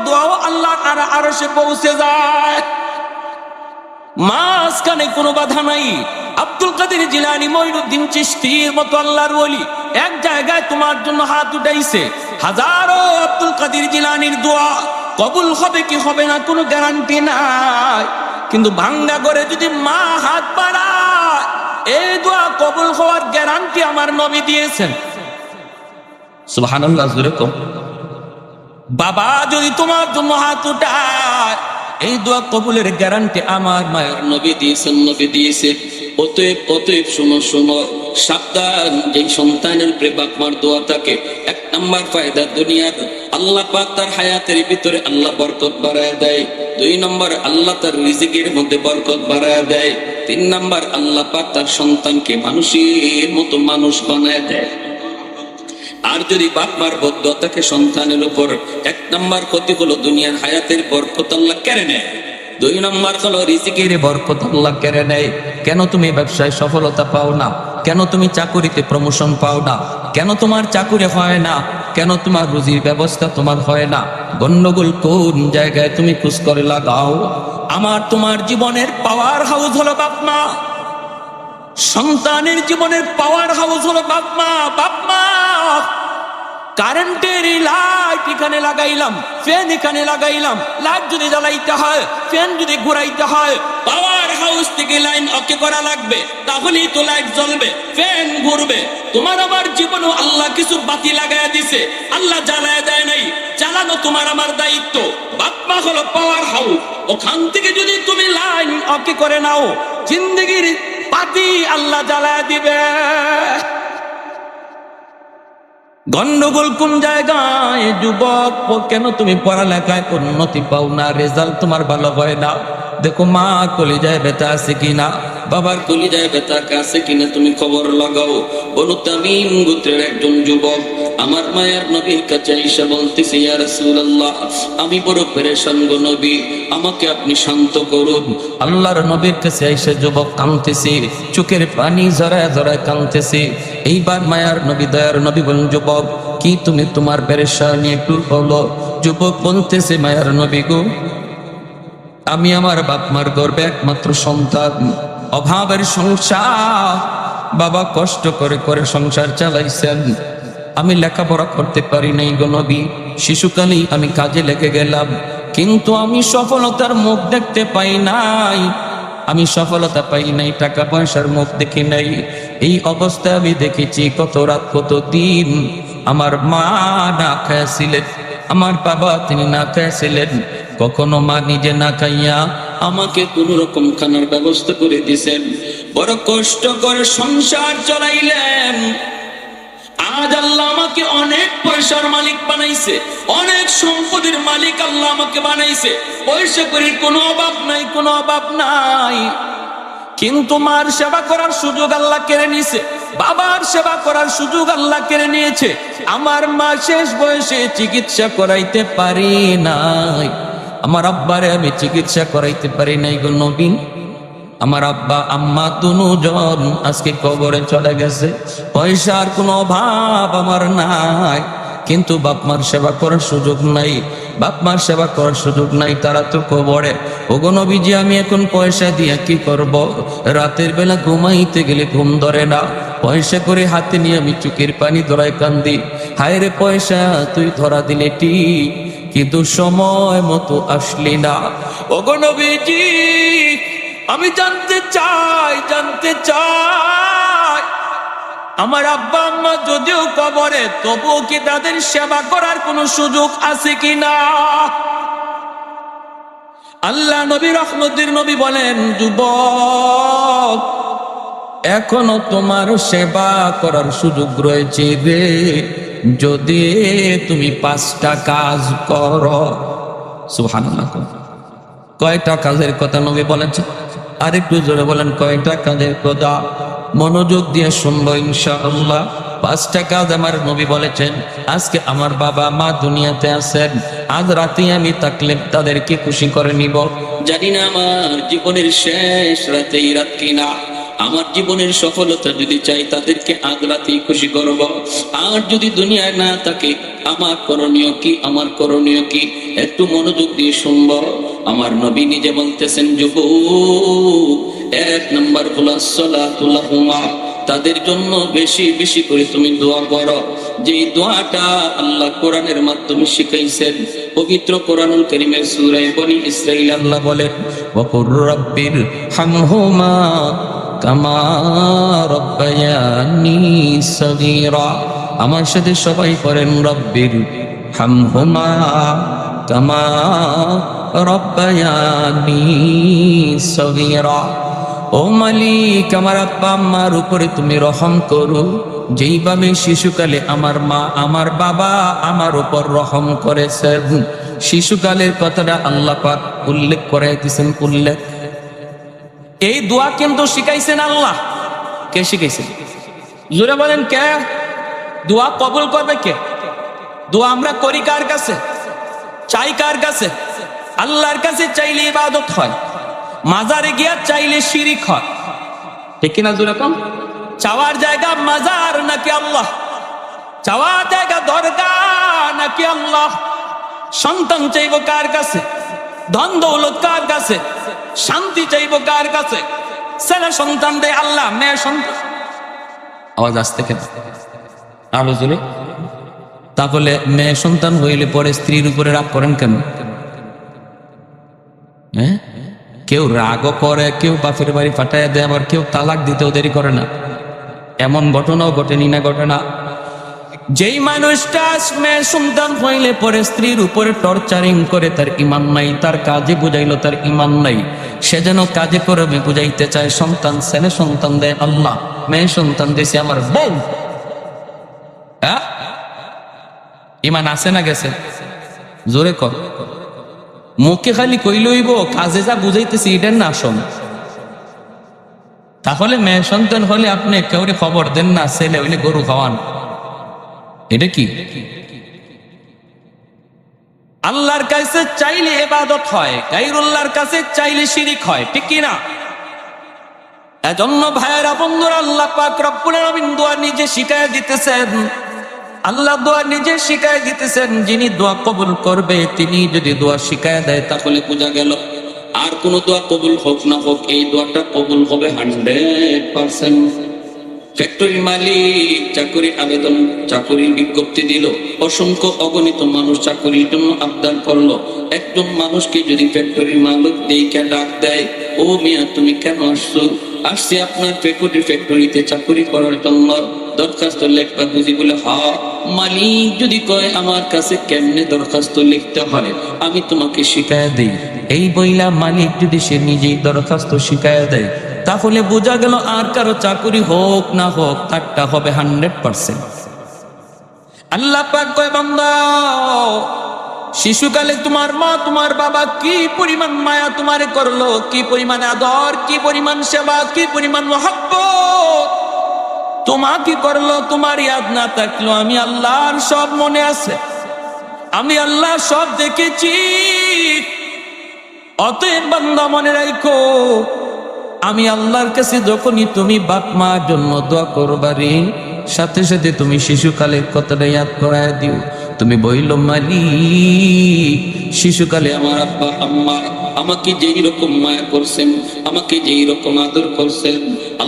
দোয়াও আল্লাহর আরশে পৌঁছে যায়। মাঝখানে কোনো বাধা নাই। আব্দুল কাদের জিলানী, মঈনুদ্দিন চিশতির মতো আল্লাহর ওলি এক জায়গায় তোমার জন্য হাত উঠাইছে, হাজারো আব্দুল কাদের জিলানীর দোয়া কবুল হবে কি হবে না কোনো গ্যারান্টি নাই। কিন্তু ভাঙ্গা করে যদি মা হাত বাড়ায়, এই দোয়া কবুল হওয়ার গ্যারান্টি আমার নবী দিয়েছেন। সুবহানাল্লাহ, জোরে কও। বাবা যদি তোমার জন্য হাত উঠায়, এই দোয়া কবুলের গ্যারান্টি আমার মায়ের নবী দিয়েছে। অতএব শোনো সাবধান, যে সন্তানের উপরে বাপ মার দোয়া থাকে, 1 নম্বর ফায়দা দুনিয়ার, আল্লাহ পাক তার হায়াতের ভিতরে আল্লাহ বরকত বাড়ায় দেয়। 2 নম্বর, আল্লাহ তার রিজিকের মধ্যে বরকত বাড়ায় দেয়। 3 নম্বর, আল্লাহ পাক তার সন্তানকে মানুষের মতো মানুষ বানায় দেয়। আর যদি বাপ মার বদদোয়া থাকে সন্তানের উপর, 1 নম্বর ক্ষতি হলো দুনিয়ার হায়াতের বরকত আল্লাহ কেড়ে নেয়। 2 নম্বর হলো রিজিকের বরকত আল্লাহ কেড়ে নেয়। কেন তুমি ব্যবসায় সফলতা পাও না? কেন তুমি চাকুরিতে প্রমোশন পাও না? কেন তোমার চাকুরি হয় না? কেন তোমার রুজির ব্যবস্থা তোমার হয় না? গন্ডগোল কোন জায়গায় তুমি খোঁজ করে লাগাও। তোমার জীবনের পাওয়ার হাউস হলো বাপ মা। সন্তানের জীবনের পাওয়ার হাউস হলো বাপ মা। কারেন্টের লাইট এখানে লাগাইলাম, ফ্যান এখানে লাগাইলাম, লাইট যদি জ্বালাইতে হয়, ফ্যান যদি ঘুরাইতে হয়, পাওয়ার হাউস থেকে লাইন ওকে করা লাগবে, তাহলেই তো লাইট জ্বলবে, ফ্যান ঘুরবে। তোমার আমার জীবনও আল্লাহ কিছু বাতি লাগাইয়া দিছে, আল্লাহ জ্বালায় দেয় নাই। চালানো তোমার আমার দায়িত্ব। বাপ মা হলো পাওয়ার হাউস, ওখান থেকে যদি তুমি লাইন ওকে করে নাও, জিন্দগির বাতি আল্লাহ জ্বালায় দিবে। গন্ডগোল কোন জায়গায় যুবক? কেন তুমি পড়ালেখায় উন্নতি পাও না, রেজাল্ট তোমার ভালো হয় না? দেখো মা কলিজায় ব্যথা আছে কিনা, বাবার কলিজায় ব্যথা আছে কিনা তুমি খবর লাগাও। বনু তামিম গোত্রের একজন যুবক আমার মায়ের নবীর কাছে এসে বলতেছে, ইয়া রাসূলুল্লাহ, আমি বড় পেরেশান গো নবী, আমাকে আপনি শান্ত করুন। আল্লাহর নবীর কাছে এসে যুবক কাঁদতেছে, চোখের পানি জড়ায় জড়ায় কাঁদতেছে। এইবার মায়ার নবী, দয়ার নবী বলেন, যুবক কি তুমি তোমার পেরেশানি একটু বলো। যুবক বলতেছে, মায়ার নবী গো, আমি আমার বাপ মার গর্বে একমাত্র সন্তান, অভাবের সংসার, বাবা কষ্ট করে করে সংসার চালাইছেন, আমি লেখাপড়া করতে পারি নাই গো নবী। শিশুকালেই আমি কাজে লেগে গেলাম, কিন্তু আমি সফলতার মুখ দেখতে পাই নাই, আমি সফলতা পাই নাই, টাকা পয়সার মুখ দেখি নাই। এই অবস্থায় আমি দেখেছি কত রাত কত দিন আমার মা না খাইছিলেন, আমার বাবা তিনি না খাইছিলেন। কখনো মা নিজে না খাইয়া আমাকে কোন রকম খানার ব্যবস্থা করে দিয়েছেন। বড় কষ্ট করে সংসার চালাইলেন। আজ আল্লাহ আমাকে অনেক পয়সার মালিক বানাইছে, অনেক সম্পদের মালিক আল্লাহ আমাকে বানাইছে। পয়সা করে কোনো অভাব নাই, কিন্তু মার সেবা করার সুযোগ আল্লাহ কেড়ে নিয়েছে, বাবার সেবা করার সুযোগ আল্লাহ কেড়ে নিয়েছে। আমার মা শেষ বয়সে চিকিৎসা করাইতে পারি নাই, আমার আব্বারে আমি চিকিৎসা করাইতে পারি নাই গো নবী। আমার আব্বা আম্মা দুজন আজকে কবরে চলে গেছে, পয়সার কোনো অভাব আমার নাই, কিন্তু বাপমার সেবা করার সুযোগ নাই, বাপমার সেবা করার সুযোগ নাই, তারা তো কবরে। ওগো নবীজি, আমি এখন পয়সা দিয়ে কি করব? রাতের বেলা ঘুমাইতে গেলে ঘুম ধরে না, পয়সা করে হাতে নিয়ে আমি চোখের পানি ধরায় কান্দি, হায় রে পয়সা তুই ধরা দিলে ঠিক, কিন্তু সময় মতো আসলি না। ওগো নবীজি, আমি জানতে চাই আমার আব্বা আম্মা যদিও কবরে, তবুও কি তাদের সেবা করার কোনো সুযোগ আছে কিনা? আল্লাহ নবী রহমতের নবী বলেন, যুবক, এখনো তোমার সেবা করার সুযোগ রয়েছে রে, যদি তুমি 5টা কাজ করো। সুবহানাল্লাহ। কয়টা কাজের কথা নবী বলেছে? আরেকটু জোরে বলেন, কয়টা কাজের কথা? মনোযোগ দিয়ে শুনবো ইনশাআল্লাহ। 5টা কাজ আমার নবী বলেছেন। আজকে আমার বাবা মা দুনিয়াতে আছেন, আজ রাতে আমি থাকলে তাদেরকে খুশি করে নিব। জানি না আমার জীবনের শেষ রাতেই রাত কিনা, আমার জীবনের সফলতা যদি চাই তাদেরকে আজ রাতেই খুশি করব। আর যদি দুনিয়ায় না থাকে, আমার করণীয় কি? একটু মনোযোগ দিয়ে শুনবো। আমার নবী নিজে বলতেছেন, যুবক, 1 নম্বর হলো সালাতুল লাহুমা, তাদের জন্য বেশি বেশি করে তুমি দোয়া করো। যে দোয়াটা আল্লাহ কোরআনের মাধ্যমে শিখাইছেন। পবিত্র কোরআনুল কারীমের সূরা বনী ইসরাঈল আল্লাহ বলেন, ওয়াকুর রাব্বির হামহুমা কামা রাব্বায়ানি সগীরা। আমার সাথে সবাই পড়েন, রব্বির হামহুমা কামা রাব্বায়ানি সগীরা। ও মালিক, আমার আব্বা আম্মার উপরে তুমি রহম করো, যেইভাবে শিশুকালে আমার মা আমার বাবা আমার উপর রহম করেছেন। শিশুকালের কথাটা আল্লাহ পাক উল্লেখ করে দিয়েছেন। এই দোয়া কিন্তু শিখাইছেন আল্লাহ। কে শিখাইছেন? জোরে বলেন, কে? দোয়া কবুল করবে কে? দোয়া আমরা করি কার কাছে? চাই কার কাছে? আল্লাহর কাছে চাইলে ইবাদত হয়, মাজারে গিয়া চাইলে শিরিক হয়। ঠিক কিনা? জোরে কম। চাওয়ার জায়গা মাজার নাকি আল্লাহ? চাওয়ার জায়গা দরগাহ নাকি আল্লাহ? সন্তান চাইব কার কাছে? ধন দৌলত কার কাছে? শান্তি চাইব কার কাছে? ছেলে সন্তান দেয় আল্লাহ, মেয়ে সন্তান। আওয়াজ আসতে কেন? আরো জোরে। তাহলে মেয়ে সন্তান হইলে পরে স্ত্রীর উপরে রাগ করেন কেন? হ্যাঁ, কেউ রাগও করে, কেউ বাপের বাড়ি পাঠাইয়া দেয়, আবার কেউ তালাক দিতেও দেরি করে না। এমন ঘটনাও ঘটেনি না? ঘটনা। যেই মানুষটা মেয়ে সন্তান হইলে পরে স্ত্রীর উপরে টর্চারিং করে, তার ইমান নাই। তার কাজে বুঝাইলো তার ইমান নাই, সে যেন কাজে করবে বুঝাইতে চায়। সন্তান ছেলে সন্তান দেয় আল্লাহ, মেয়ে সন্তান দিয়েছে আমার বউ। হ্যাঁ, ইমান আছে না গেছে? জোরে কর। মুখে খালি কইলইব, কাজে যা বুঝাইতেছি এটার না শোন। তাহলে মেয়ে সন্তান হলে আপনি কাউরে খবর দেন না, ছেলে হইলে গরু খাওয়ান। এটা কি? আল্লাহর কাছে চাইলে ইবাদত হয়, গায়রুল্লাহর কাছে চাইলে শিরিক হয়। ঠিক কি না? এজন্য ভাইয়েরা, বন্ধুরা, আল্লাহ পাক রব্বুল আলামিন দোয়া নিজে শিখায় দিতেছেন। আল্লাহ দোয়া নিজে শিখায় দিতেছেন। যিনি দোয়া কবুল করবে, তিনি যদি দোয়া শিখায় দেয়, তাহলে বোঝা গেল আর কোন দোয়া কবুল হোক না হোক, এই দোয়াটা কবুল হবে 100%। ফ্যাক্টরি মালিক চাকরির আবেদন, চাকরির বিজ্ঞপ্তি দিল, অসংখ্য অগণিত মানুষ চাকরির জন্য আবেদন করলো। একজন মানুষকে যদি ফ্যাক্টরির মালিক দেখে ডাক দেয়, ও মিয়া তুমি কেন আসছো? আসছি আপনার ফ্যাক্টরিতে চাকরি করার জন্য, দরখাস্ত লেখবা বুঝি? বলে হ্যাঁ। মালিক যদি কয় আমার কাছে কেমনে দরখাস্ত লিখতে হয় আমি তোমাকে শিখায় দেই, এই বইলা মালিক যদি সে নিজেই দরখাস্ত শিখায় দেয়, তাহলে বোঝা গেল আর কারো চাকরি হোক না হোক তারটা হবে 100%। আল্লাহ পাক কয়, বান্দা, শিশুকালে তোমার মা তোমার বাবা কি পরিমাণ মায়া তোমারে করলো, কি পরিমাণ আদর, কি পরিমাণ সেবা, কি পরিমাণ মহব্বত তোমাকে করলো। তোমার ইয়াদ না থাকলো আমি আল্লাহর সব মনে আছে, আমি আল্লাহ সব দেখেছি। অতএব বান্দা মনে রাখো, আমি আল্লাহর কাছে যখনই তুমি বাপ মার জন্য দোয়া করবারে, সাথে সাথে তুমি শিশুকালের কথাটা ইয়াদ করায় দিও। তুমি বইল, মালিক, শিশুকালে আমার আব্বা আম্মা আমাকে যেই রকম মায়া করছেন, আমাকে যেই রকম আদর করছেন,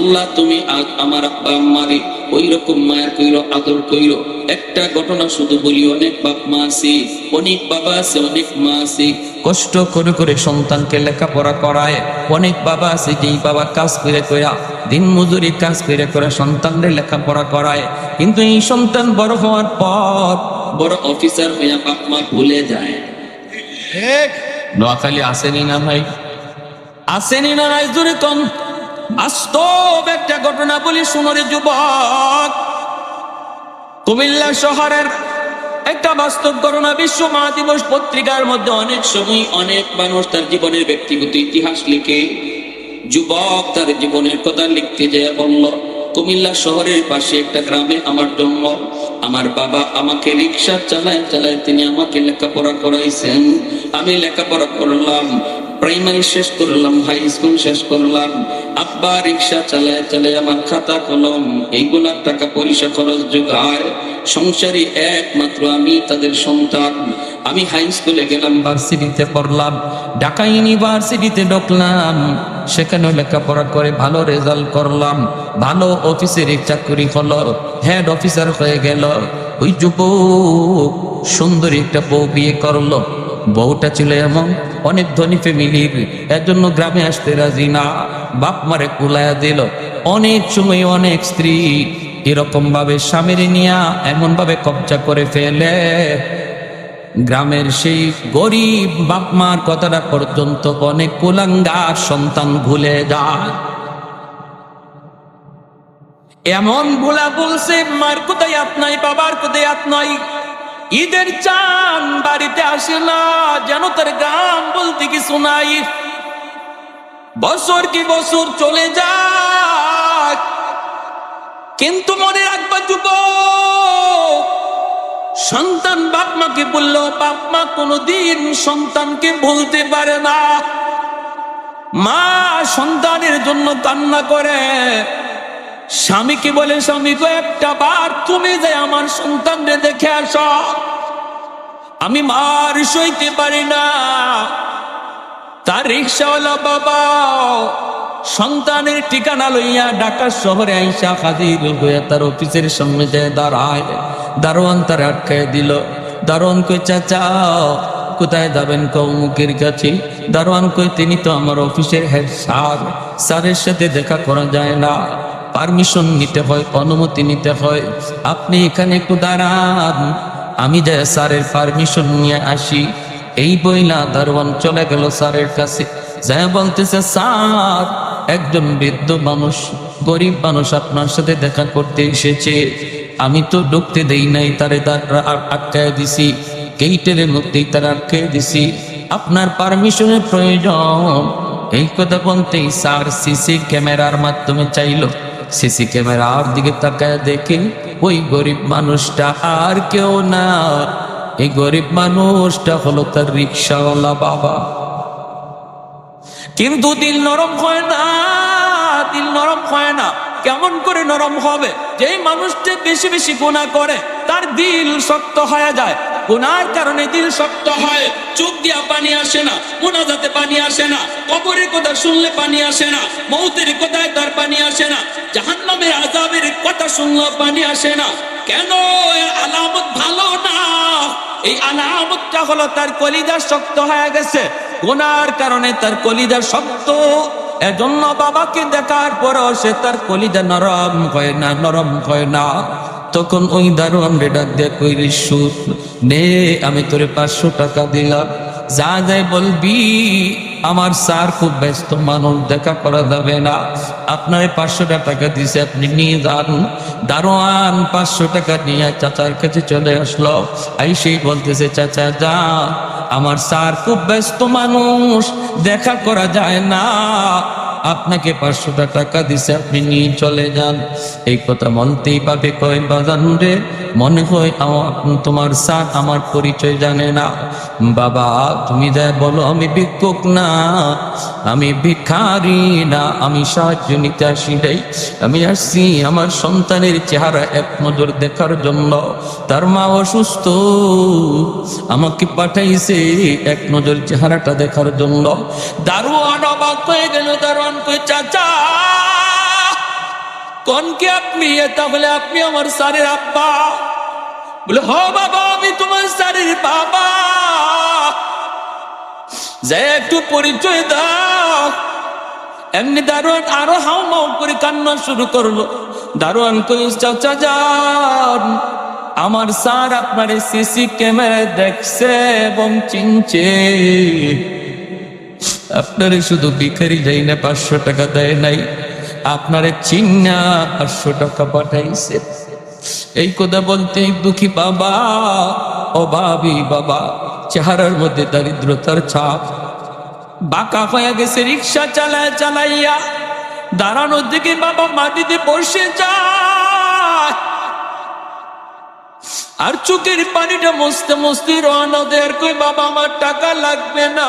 আল্লাহ তুমি আমার আব্বা আম্মারে ওই রকম মায়া কইরো, আদর কইরো। একটা ঘটনা শুধু বলি, অনেক বাপ মা আছে, অনেক বাবা আছে, অনেক মা আছে, কষ্ট করে করে সন্তানকে লেখাপড়া করায়। অনেক বাবা আছে যেই বাবা কাজ করে কইরা, দিন মজুরি কাজ করে করে সন্তানদের লেখাপড়া করায়, কিন্তু এই সন্তান বড় হওয়ার পর বড় অফিসার হইয়া বাপ মা ভুলে যায়। নোয়াখালী আসেনি না ভাই? আসেনি না? নাই জোরে কম। বাস্তব একটা ঘটনা বলি, শুনোরে যুবক। কুমিল্লা শহরের একটা বাস্তব ঘটনা, বিশ্ব মা দিবস পত্রিকার মধ্যে অনেক সময় অনেক মানুষ তার জীবনের ব্যক্তিগত ইতিহাস লিখে। যুবক তার জীবনের কথা লিখতে যায় বলল, কুমিল্লা শহরের পাশে একটা গ্রামে আমার জন্ম। আমার বাবা আমাকে রিক্সা চালায় চালায় তিনি আমাকে লেখাপড়া করাইছেন। আমি লেখাপড়া করলাম, প্রাইমারি শেষ করলাম, হাই স্কুল শেষ করলাম। আব্বা রিক্সা চালায় চালায় আমার খাতা কলম এইগুলা টাকা পয়সা খরচ যোগায়। সংসারী একমাত্র আমি তাদের সন্তান। আমি হাই স্কুলে গেলাম, ভার্সিটিতে পড়লাম, ঢাকা ইউনিভার্সিটিতে ঢুকলাম, সেখানে লেখাপড়া করে ভালো রেজাল্ট করলাম, ভালো অফিসের চাকরি হলো, হেড অফিসার হয়ে গেল। ওই যুবক সুন্দরী একটা বউ বিয়ে করলো। বউটা ছিল এমন অনেক ধনী ফ্যামিলির, এর জন্য গ্রামে আসতে রাজি না, বাপ মারে কুলায়া দিল। অনেক সময় অনেক স্ত্রী এরকম ভাবে স্বামীর নিয়া এমন ভাবে কবজা করে ফেলে, গ্রামের সেই গরিব বাপ মার কথাটা পর্যন্ত অনেক কুলাঙ্গার সন্তান ভুলে যায়। এমন ভোলা বলছে, মার কোথায় হাত নাই, বাবার কোথায় হাত নাই। ঈদের চান বাড়িতে আসে না, যেন তার গ্রাম বলতে কিছু নাই। বছর কি বছর চলে যায়, কিন্তু মনে রাখবা যুবক, সন্তান বাপ মাকে বললো, বাপ মা কোনদিন সন্তানকে ভুলতে পারে না। মা সন্তানের জন্য কান্না করে, স্বামীকে বলে, স্বামী গো একটা বার তুমি যে আমার সন্তানকে দেখে আসো, আমি মার সইতে পারি না। তার রিক্সাওয়ালা বাবা সন্তানের ঠিকানা লইয়া ঢাকা শহরে আইসা হাজির হইয়া তার অফিসের সামনে যায় দাঁড়ায়। দারোয়ান তার আটকায় দিল। দারোয়ান কই, চাচা কোথায় যাবেন? কৌমুকের কাছে। দারোয়ান কই, তিনি তো আমার অফিসের হেড স্যার, স্যারের সাথে দেখা করা যায় না, পারমিশন নিতে হয়, অনুমতি নিতে হয়, আপনি এখানে একটু দাঁড়ান, আমি যাই স্যারের পারমিশন নিয়ে আসি। এই বইলা দারোয়ান চলে গেল স্যারের কাছে। যা বলতেছে, স্যার একজন বৃদ্ধ মানুষ, গরিব মানুষ আপনার সাথে দেখা করতে এসেছে, আমি তো ঢুকতে দেই নাই, তারে আটকায় দিছি, গেইটের মধ্যেই তারা আটকায় দিছি, আপনার পারমিশনের প্রয়োজন। এই কথা বলতেই স্যার সিসি ক্যামেরার মাধ্যমে চাইল। সিসি ক্যামেরার দিকে তাকায় দেখে ওই গরিব মানুষটা আর কেউ না, এই গরিব মানুষটা হলো তার রিক্সাওয়ালা বাবা। কিন্তু দিল নরম হয় না, দিল নরম হয় না। কেমন করে নরম হবে? যে মানুষটা বেশি বেশি গুনাহ করে তার দিল শক্ত হয়ে যায়। গুনার কারণে দিল শক্ত হয়, চোখ দিয়া পানি আসে না, মুনাজাতে পানি আসে না, কবরের কথা শুনলে পানি আসে না, মৌতের কথায় তার পানি আসে না, জাহান্নামের আযাবের কথা শুনলেও পানি আসে না। কেন? আলামত ভালো না। এই আলামতটা হলো তার কলিজা শক্ত হয়ে গেছে, গুনার কারণে তার কলিজা শক্ত। এজন্য বাবাকে দেখার পরও সে তার কলিজা নরম হয় না, নরম হয় না। তখন ওই দারোয়ান রে ডাক দিয়ে কইরে, সুদ নে, আমি তোরে 500 টাকা দিলাম, যা যাই বলবি, আমার স্যার খুব ব্যস্ত মানুষ, দেখা করা যাবে না, আপনার 500 টাকা দিছে, আপনি নিয়ে যান। দারোয়ান 500 টাকা নিয়ে চাচার কাছে চলে আসলো। আইসেই বলতেছে, চাচা যা, আমার স্যার খুব ব্যস্ত মানুষ, দেখা করা যায় না, আপনাকে 500 টাকা দিছে, আপনি নিয়ে চলে যান। এই কথা বলতেই পাবে কয়, বাজান রে, মনে হয় তোমার স্যার আমার পরিচয় জানে না। বাবা তুমি যা বলো, আমি ভিক্ষুক না, আমি ভিখারি না, আমি সাহায্য নিতে আসি নাই, আমি আসছি আমার সন্তানের চেহারা এক নজর দেখার জন্য। তার মা অসুস্থ, আমাকে পাঠাইছে এক নজর চেহারাটা দেখার জন্য। দারোয়ান অবাক হয়ে গেল। দারোয়ান কই, চাচা কোন কি আপনি? তাহলে আপনি আমার স্যারের আব্বা? বলে হ বাবা, আমি তোমার স্যারের বাবা। যে একটু পরিচয় দাও। এমনি দারোয়ান আরো হাউ মাউ করে কান্না শুরু করলো। দারোয়ান কই, চাচা যান, আমার স্যার আপনার সিসি ক্যামেরায় দেখছে এবং চিনছে। আপনারে শুধু ভিখারি যাই না 500 টাকা দেয় নাই, আপনারে চিন্না 500 টাকা পাঠাইছে। এই কথা বলতে দুঃখী বাবা, অভাবী বাবা, চেহারার মধ্যে দারিদ্রতার ছাপ, বাঁকা হয়ে গেছে। রিক্সা চালায় চালাইয়া দাঁড়ানোর দিকে বাবা মাটিতে বসে যায়, আর চোখের পানিটা মুছতে মুছতে রওনা দেয়ার কই, বাবা আমার টাকা লাগবে না,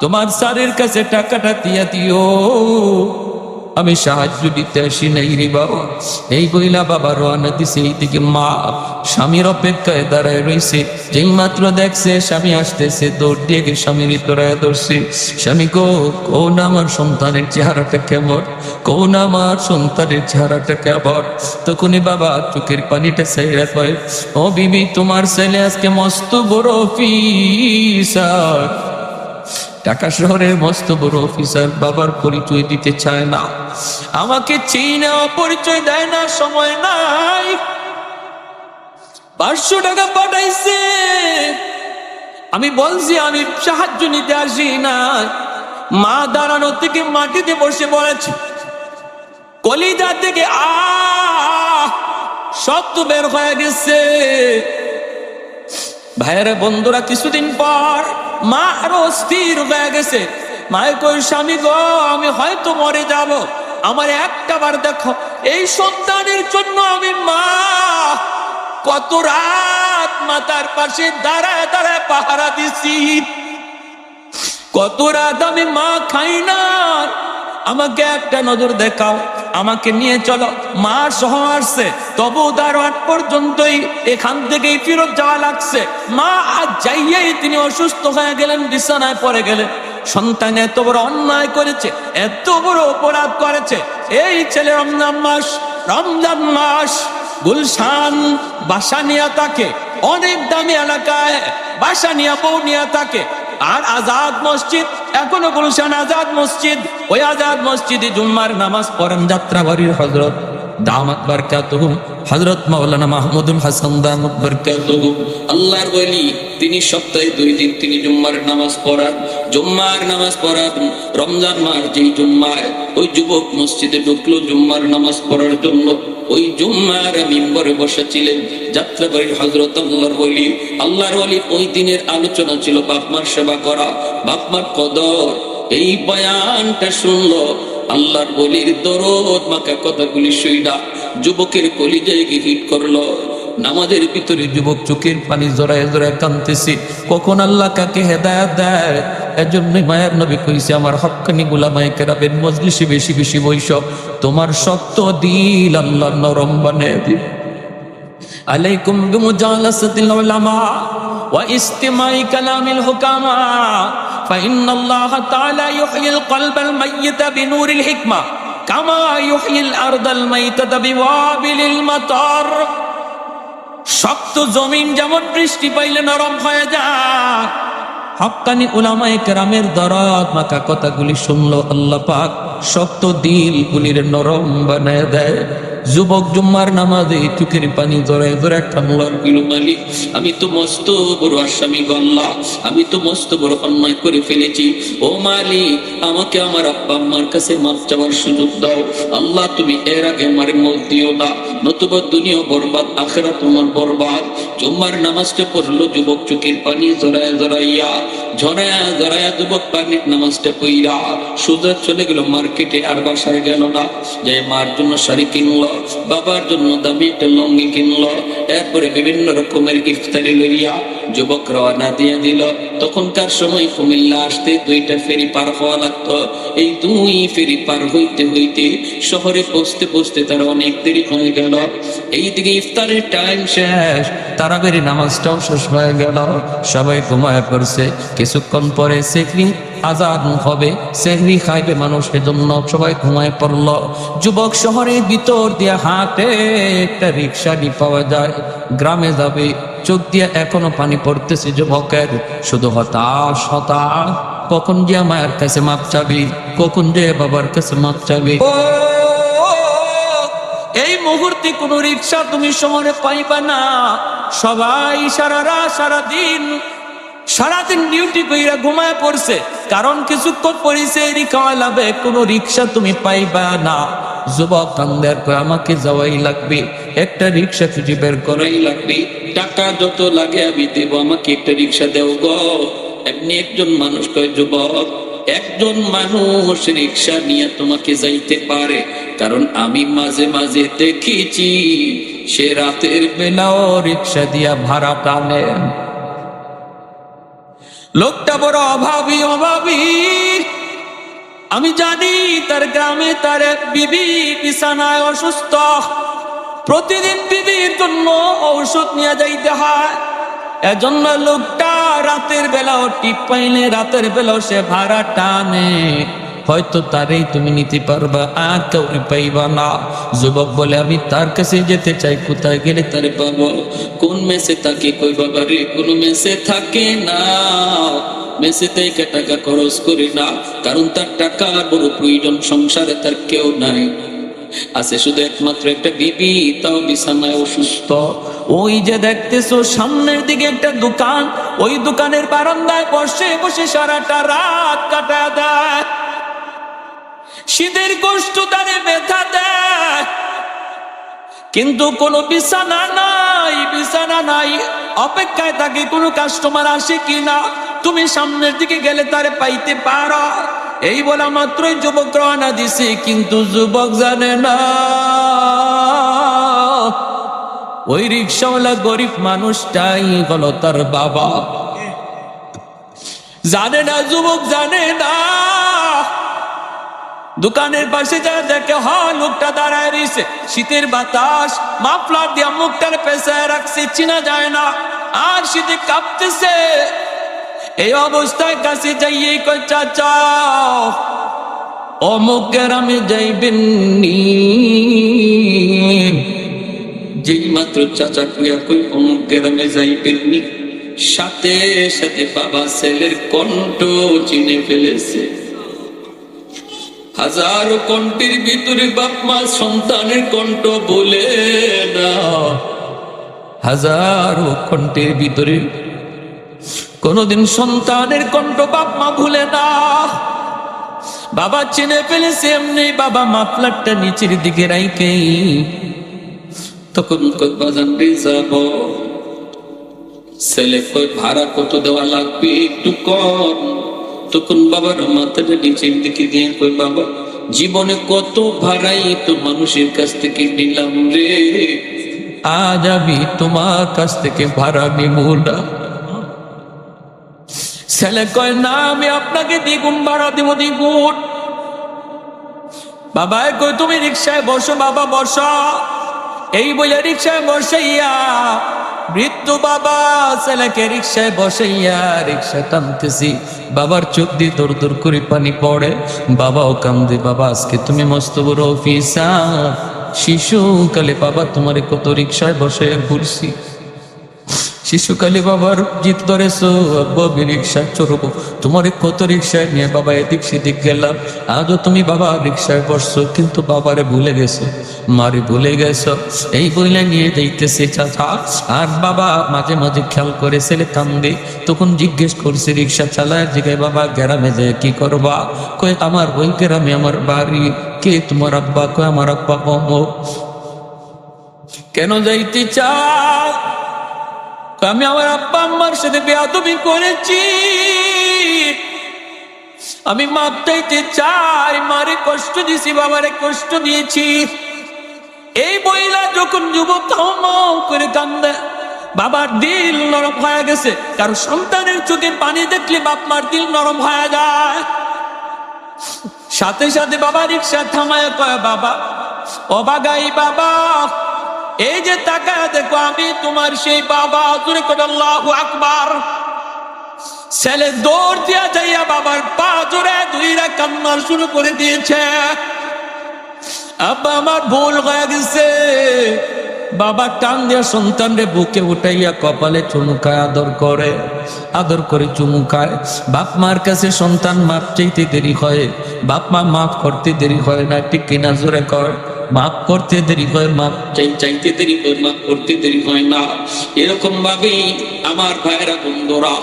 তোমার স্যারের কাছে টাকাটা দিয়া দিও, আমি সাহায্য দিতে আসি নাই রে বাবা। এই বইলা বাবা রওনা দিছে। এইদিকে মা স্বামীর অপেক্ষায় দাঁড়ায় রয়েছে। যেই মাত্র দেখছে স্বামী আসতেছে, দৌড় দিয়ে গিয়ে স্বামীর তোরায় ধরছে। স্বামী গো, কোন আমার সন্তানের চেহারাটা কেমন, কোন আমার সন্তানের চেহারাটা কেমন? তখনই বাবা চোখের পানিটা চাইরা কয়, ও বিবি, তোমার ছেলে আজকে মস্ত বড় অফিসার, ঢাকা শহরের মস্ত বড় অফিসার। বাবার পরিচয় দিতে চায় না, আমাকে চিনা পরিচয় দেয় না, সময় নাই। 500 টাকা পাঠাইছে। আমি বলছি আমি সাহায্য নিতে আসি না। মা দাঁড়ানো থেকে মাটিতে বসে বলেছে, কলিজা থেকে শব্দ বের হয়ে গেছে। ভাইয়েরা বন্ধুরা, কিছুদিন পর মা আরো অস্থির হয়ে গেছে। মায়ের কই, স্বামী গো, আমি হয়তো মরে যাব, আমার একটা বার দেখো। এই সন্তানের জন্য আমি মা কত রাত মাতার পাশে দাঁড়ায় দাঁড়ায় পাহারা দিছি, কত রাত আমি মা খাই না, আমাকে একটা নজর দেখাও, আমাকে নিয়ে চলো। মা সহ আসছে, তবু দারোয়ান পর্যন্তই এখান থেকেই ফেরত যাওয়া লাগছে। মা আজ যাইয়েই তিনি অসুস্থ হয়ে গেলেন, বিছানায় পড়ে গেলেন। সন্তান এত বড় অন্যায় করেছে, এত বড় অপরাধ করেছে। এই ছেলে রমজান মাস গুলশান বাসা নিয়ে থাকে, অনেক দামি এলাকায় বাসা নিয়ে বউ নিয়ে থাকে। আর আজাদ মসজিদ, এখনো গুলশান আজাদ মসজিদ, ওই আজাদ মসজিদে জুম্মার নামাজ পড়েন যাত্রাবাড়ির হযরত দামাত বারকাতুহু, হযরত মাওলানা মাহমুদুল হাসান দামাত বারকাতুহু, আল্লাহর ওলি। তিনি সপ্তাহে 2 দিন তিনি জুম্মার নামাজ পড়ান। জুম্মার নামাজ পড়ান রমজান মাস যেই জুম্মায় ওই যুবক মসজিদে ঢুকলো জুম্মার নামাজ পড়ার জন্য, ওই জুম্মার মিম্বরে বসেছিলেন যাত্রাবাড়ির হযরত আল্লাহর ওলি। ওই দিনের আলোচনা ছিল বাপমার সেবা করা, বাপমার কদর। এই বয়ানটা শুনলো আল্লাহর ওলির দরদ মাখা কথাগুলি শুইনা যুবকের কলিজায় হিট করলো। নামাজের ভিতরে যুবক চোখের পানি জড়ায় জড়ায় কাঁদতেছে, কখন আল্লাহ কাকে হেদায়েত দেয়। এজন্যই মায়ের নবী কইছে, আমার হক্কানি গোলামায়ে কেরামের মজলিসে বেশি বেশি বইস, তোমার শক্ত দিল আল্লাহ নরম বানায় দিবে। আলাইকুম বিমুজালাসাতিল উলামা ওয়া ইস্তিমাই কালামিল হুকামা ফাইন্নাল্লাহা তাআলা ইউহয়িল কলবাল মাইয়িতা বিনূরিল হিকমা কামা ইউহয়িল আরদাল মাইতাতা বিওয়াবিলিল মাতার। শক্ত জমিন যেমন বৃষ্টি পাইলে নরম হয়ে যায়, হক্কানি উলামায়ে কেরামের দরদ মাখা কথাগুলি শুনলো আল্লাহ পাক শক্ত দিল গুলির নরম বানায় দেয়। যুবক জুম্মার নামাজে চোখের পানি জড়ায় জড়ায় কান্নার গিল, মালিক আমি তো মস্ত বড় আসামি গল্লা, আমি তো মস্ত বড় অন্যায় করে ফেলেছি। ও মালিক, আমাকে আমার আব্বা আম্মার কাছে মাফ চাওয়ার সুযোগ দাও। আল্লাহ তুমি এর আগে আমার মত দিও না, নতুবা দুনিয়া বরবাদ, আখিরাত তোমার বরবাদ। জুম্মার নামাজটা পড়লো যুবক চোখের পানি জড়ায় জড়াইয়া জড়ায়া যুবক পানির নামাজটা পইরা সোজা চলে গেল মার্কেটে, আর বাসায় গেল না। যে মার জন্য শাড়ি কিনলো, বাবার জন্য দামি একটা লঙ্গি কিনলো, এরপরে বিভিন্ন রকমের ইফতারি লইয়া যুবক রওনা দিয়ে দিল। তখনকার সময় কুমিল্লা আসতে 2টা ফেরি পার হওয়া লাগতো। এই 2 ফেরি পার হইতে হইতে শহরে পৌঁছতে পৌঁছতে তার অনেক দেরি হয়ে গেল। এইদিকে ইফতারের টাইম শেষ, তারাবির নামাজটাও শেষ হয়ে গেল, সবাই ঘুমায় পড়ছে। কিছুক্ষণ পরে চেকিং আজান হবে, সেহরি খাইবে মানুষের জন্য, সবাই ঘুমায় পড়ল। যুবক শহরের ভিতর দিয়ে হাঁটে, একটা রিক্সা পাওয়া যায়, গ্রামে যাবে, চোখ দিয়ে এখনো পানি পড়তেছে যুবকের, শুধু হতাশ হতাশ। কখন যে মায়ের কাছে মাপ চাবি, কখন যে বাবার কাছে মাপ চাবি। ও এই মুহূর্তে কোন রিক্সা তুমি শহরে পাইবা না। সবাই সারাদিন ডিউটি কইরা ঘুমায় পড়ছে, কারণ কিছুক্ষণ পরিছে রিক্সাওয়ালাবে, কোনো রিক্সা তুমি পাইবা না। যুবক কান্দের কয় আমাকে যাওয়াই লাগবে, একটা রিক্সা খুঁজে বের করাই লাগবে, টাকা যত লাগে আমি দেব, আমাকে একটা রিক্সা দেও গো। এমনি একজন মানুষ কয় যুবক, একজন মানুষ রিক্সা নিয়ে তোমাকে যাইতে পারে, কারণ আমি মাঝে মাঝে দেখেছি সে রাতের বেলাও রিক্সা দিয়া ভাড়া টানে। লোকটা বড় অভাবী। আমি জানি তার গ্রামে তার বিবি বিছানায় অসুস্থ, প্রতিদিন বিবির জন্য ঔষধ নিয়ে যাইতে হয়। এজন্য লোকটা রাতের বেলাও টিপ পাইলে রাতের বেলাও সে ভাড়া টানে। হয়তো তারই তুমি নিতে পারবা, আর কাউরে পাইবা না। যুবক বলে আমি তার কাছে যেতে চাই, কোথায় গেলে তারে পাবো? কোন মেসে থাকে? কই বাবা রে, কোন মেসে থাকে না, মেসে থেকে টাকা খরচ করি না, কারণ তার টাকা বড় প্রয়োজন, সংসারে তার কেউ নাই, আছে শুধু একমাত্র একটা বিবি, তাও বিছানায় অসুস্থ। ওই যে দেখতেছো সামনের দিকে একটা দোকান, ওই দোকানের বারান্দায় বসে বসে সারাটা রাত কাটায় দেয়। শীতের কষ্ট তারে ব্যথা দেয়, কিন্তু কোনো বিছানা নাই। অপেক্ষায় থাকে কোনো কাস্টমার আসে কিনা, তুমি সামনের দিকে গেলে তারে পাইতে পারো। এই বলা মাত্রই যুবক রওনা দিছে, কিন্তু যুবক জানে না ওই রিক্সাওয়ালা গরিব মানুষটাই হলো তার বাবা। জানে না, যুবক জানে না। দোকানের পাশে যা দেখে লোকটা দাঁড়ায় রয়েছে, শীতের বাতাস মাফলার দিয়া মুখটার পেছায় রাখছে, চিনা যায় না, আর শীতে কাঁপতেছে। এই অবস্থায় কাছে যাইয়ে কয় চাচা, অমুক গ্রামে যাইবেন নি? যেই মাত্র চাচা কুয়া কই অমুক গ্রামে যাইবেন নি, সাথে সাথে বাবা ছেলের কণ্ঠ চিনে ফেলেছে। হাজারো কণ্ঠের ভিতরে বাপ মা সন্তানের কণ্ঠ বলে না, হাজারো কণ্ঠের ভিতরে কোনদিন সন্তানের কণ্ঠ বাপ মা ভুলে না। বাবা চিনে ফেলেছে এমনি, বাবা মাফলারটা নিচের দিকে রাইকে তখন কই বাজান রে যাব। ছেলে কই ভাড়া কত দেওয়া লাগবে একটু কম। তখন বাবার মাথাটা নিচের দিকে দিয়ে কই বাবা, জীবনে কত ভাড়াই তো মানুষের কাছ থেকে নিলাম রে, আজ আমি তোমার কাছ থেকে ভাড়া নিব না। ছেলে কয় না, আমি আপনাকে দ্বিগুণ ভাড়া দেব, দ্বিগুণ। বাবা কই তুমি রিক্সায় বসো, বাবা বসো। এই বলে রিক্সায় বসাইয়া বৃদ্ধ বাবা ছেলেকে রিক্সায় বসাইয়া রিক্সা টানতেছি। বাবার চোখ দিয়ে দূর দূর করে পানি পড়ে, বাবাও কান্দে। বাবা আজকে তুমি মস্ত বড় অফিসার, শিশুকালে বাবা তোমারে কত রিক্সায় বসে ঘুরছি, শিশুকালে বাবার জিত ধরেছো আব্বু আমি রিক্সায় চড়বো, তোমার কত রিক্সায় নিয়ে বাবা এদিক সেদিক গেলাম। আজও তুমি বাবা রিক্সায় বসছো, কিন্তু বাবারে ভুলে গেছো, মারে ভুলে গেছো। এই বইলে নিয়ে যাইতেছে চাচা। আর বাবা মাঝে মাঝে খেয়াল করে ছেলে কান্দে। তখন জিজ্ঞেস করছে রিক্সা চালায় জিগায়, বাবা গ্রামে যায় কি করবা? কয় আমার ওই গ্রামে আমার বাড়ি। কে তোমার আব্বা? কয় আমার আব্বা অমুক। কেন যাইতে চাও? আমি আমার আব্বা আম্মার সাথে বেয়াদবি করেছি, আমি মাপ চাইতে চাই, মারে কষ্ট দিয়েছি, বাবারে কষ্ট দিয়েছি। এই বইলা যখন যুবক থামাও করে কান্দে, বাবার দিল নরম হয়ে গেছে। কারণ সন্তানের চোখে পানি দেখলে বাপ মার দিল নরম হয়ে যায়। সাথে সাথে বাবা রিক্সা থামায় কয়, বাবা অবাগাই বাবা, এই যে তাকায় দেখো আমি তোমার সেই বাবা। জোরে করে আল্লাহু আকবার। ছেলে দৌড় দিয়া যাইয়া বাবার পা জোরে দুইরা কান্না শুরু করে দিয়েছে। আব্বা আমার ভুল হয়ে গেছে। বাবা টান দিয়া সন্তানরে বুকে উঠাইয়া কপালে চুমুকায় আদর করে চুমুকায়। বাপ মার কাছে সন্তান মাপ চাইতে দেরি হয়, বাপ মা মাফ করতে দেরি হয় না, ঠিক কিনা জোরে কর? মাফ করতে দেরি হয়, মাপ চাইতে দেরি হয়, মাফ করতে দেরি হয় না। এরকম ভাবেই আমার ভাইরা বন্ধুরা,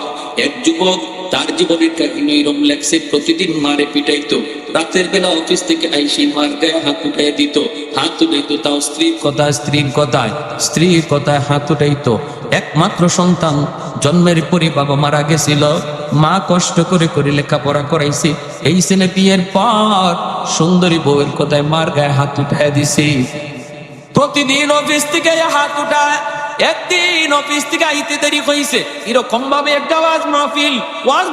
এক যুবক তার জীবনের কাহিনী এরকম লেখছে। প্রতিদিন মারে পিটাইতো, রাতের বেলা অফিস থেকে আইসি মার গায়ে হাত উঠাই দিত, হাত উঠাইতো তাও স্ত্রীর কথায় হাত উঠাইতো। একমাত্র সন্তান, জন্মের পরে বাবা মারা গেছিল, মা কষ্ট করে লেখাপড়া করাইছে। এই ছেলে বিয়ের পর সুন্দরী বউয়ের কথায় মার গায়ে হাত উঠাই দিছে। প্রতিদিন অফিস থেকে হাত উঠায়। একদিন অফিস থেকে আইতে দেরি হয়েছে, এরকম ভাবে একটা ওয়াজ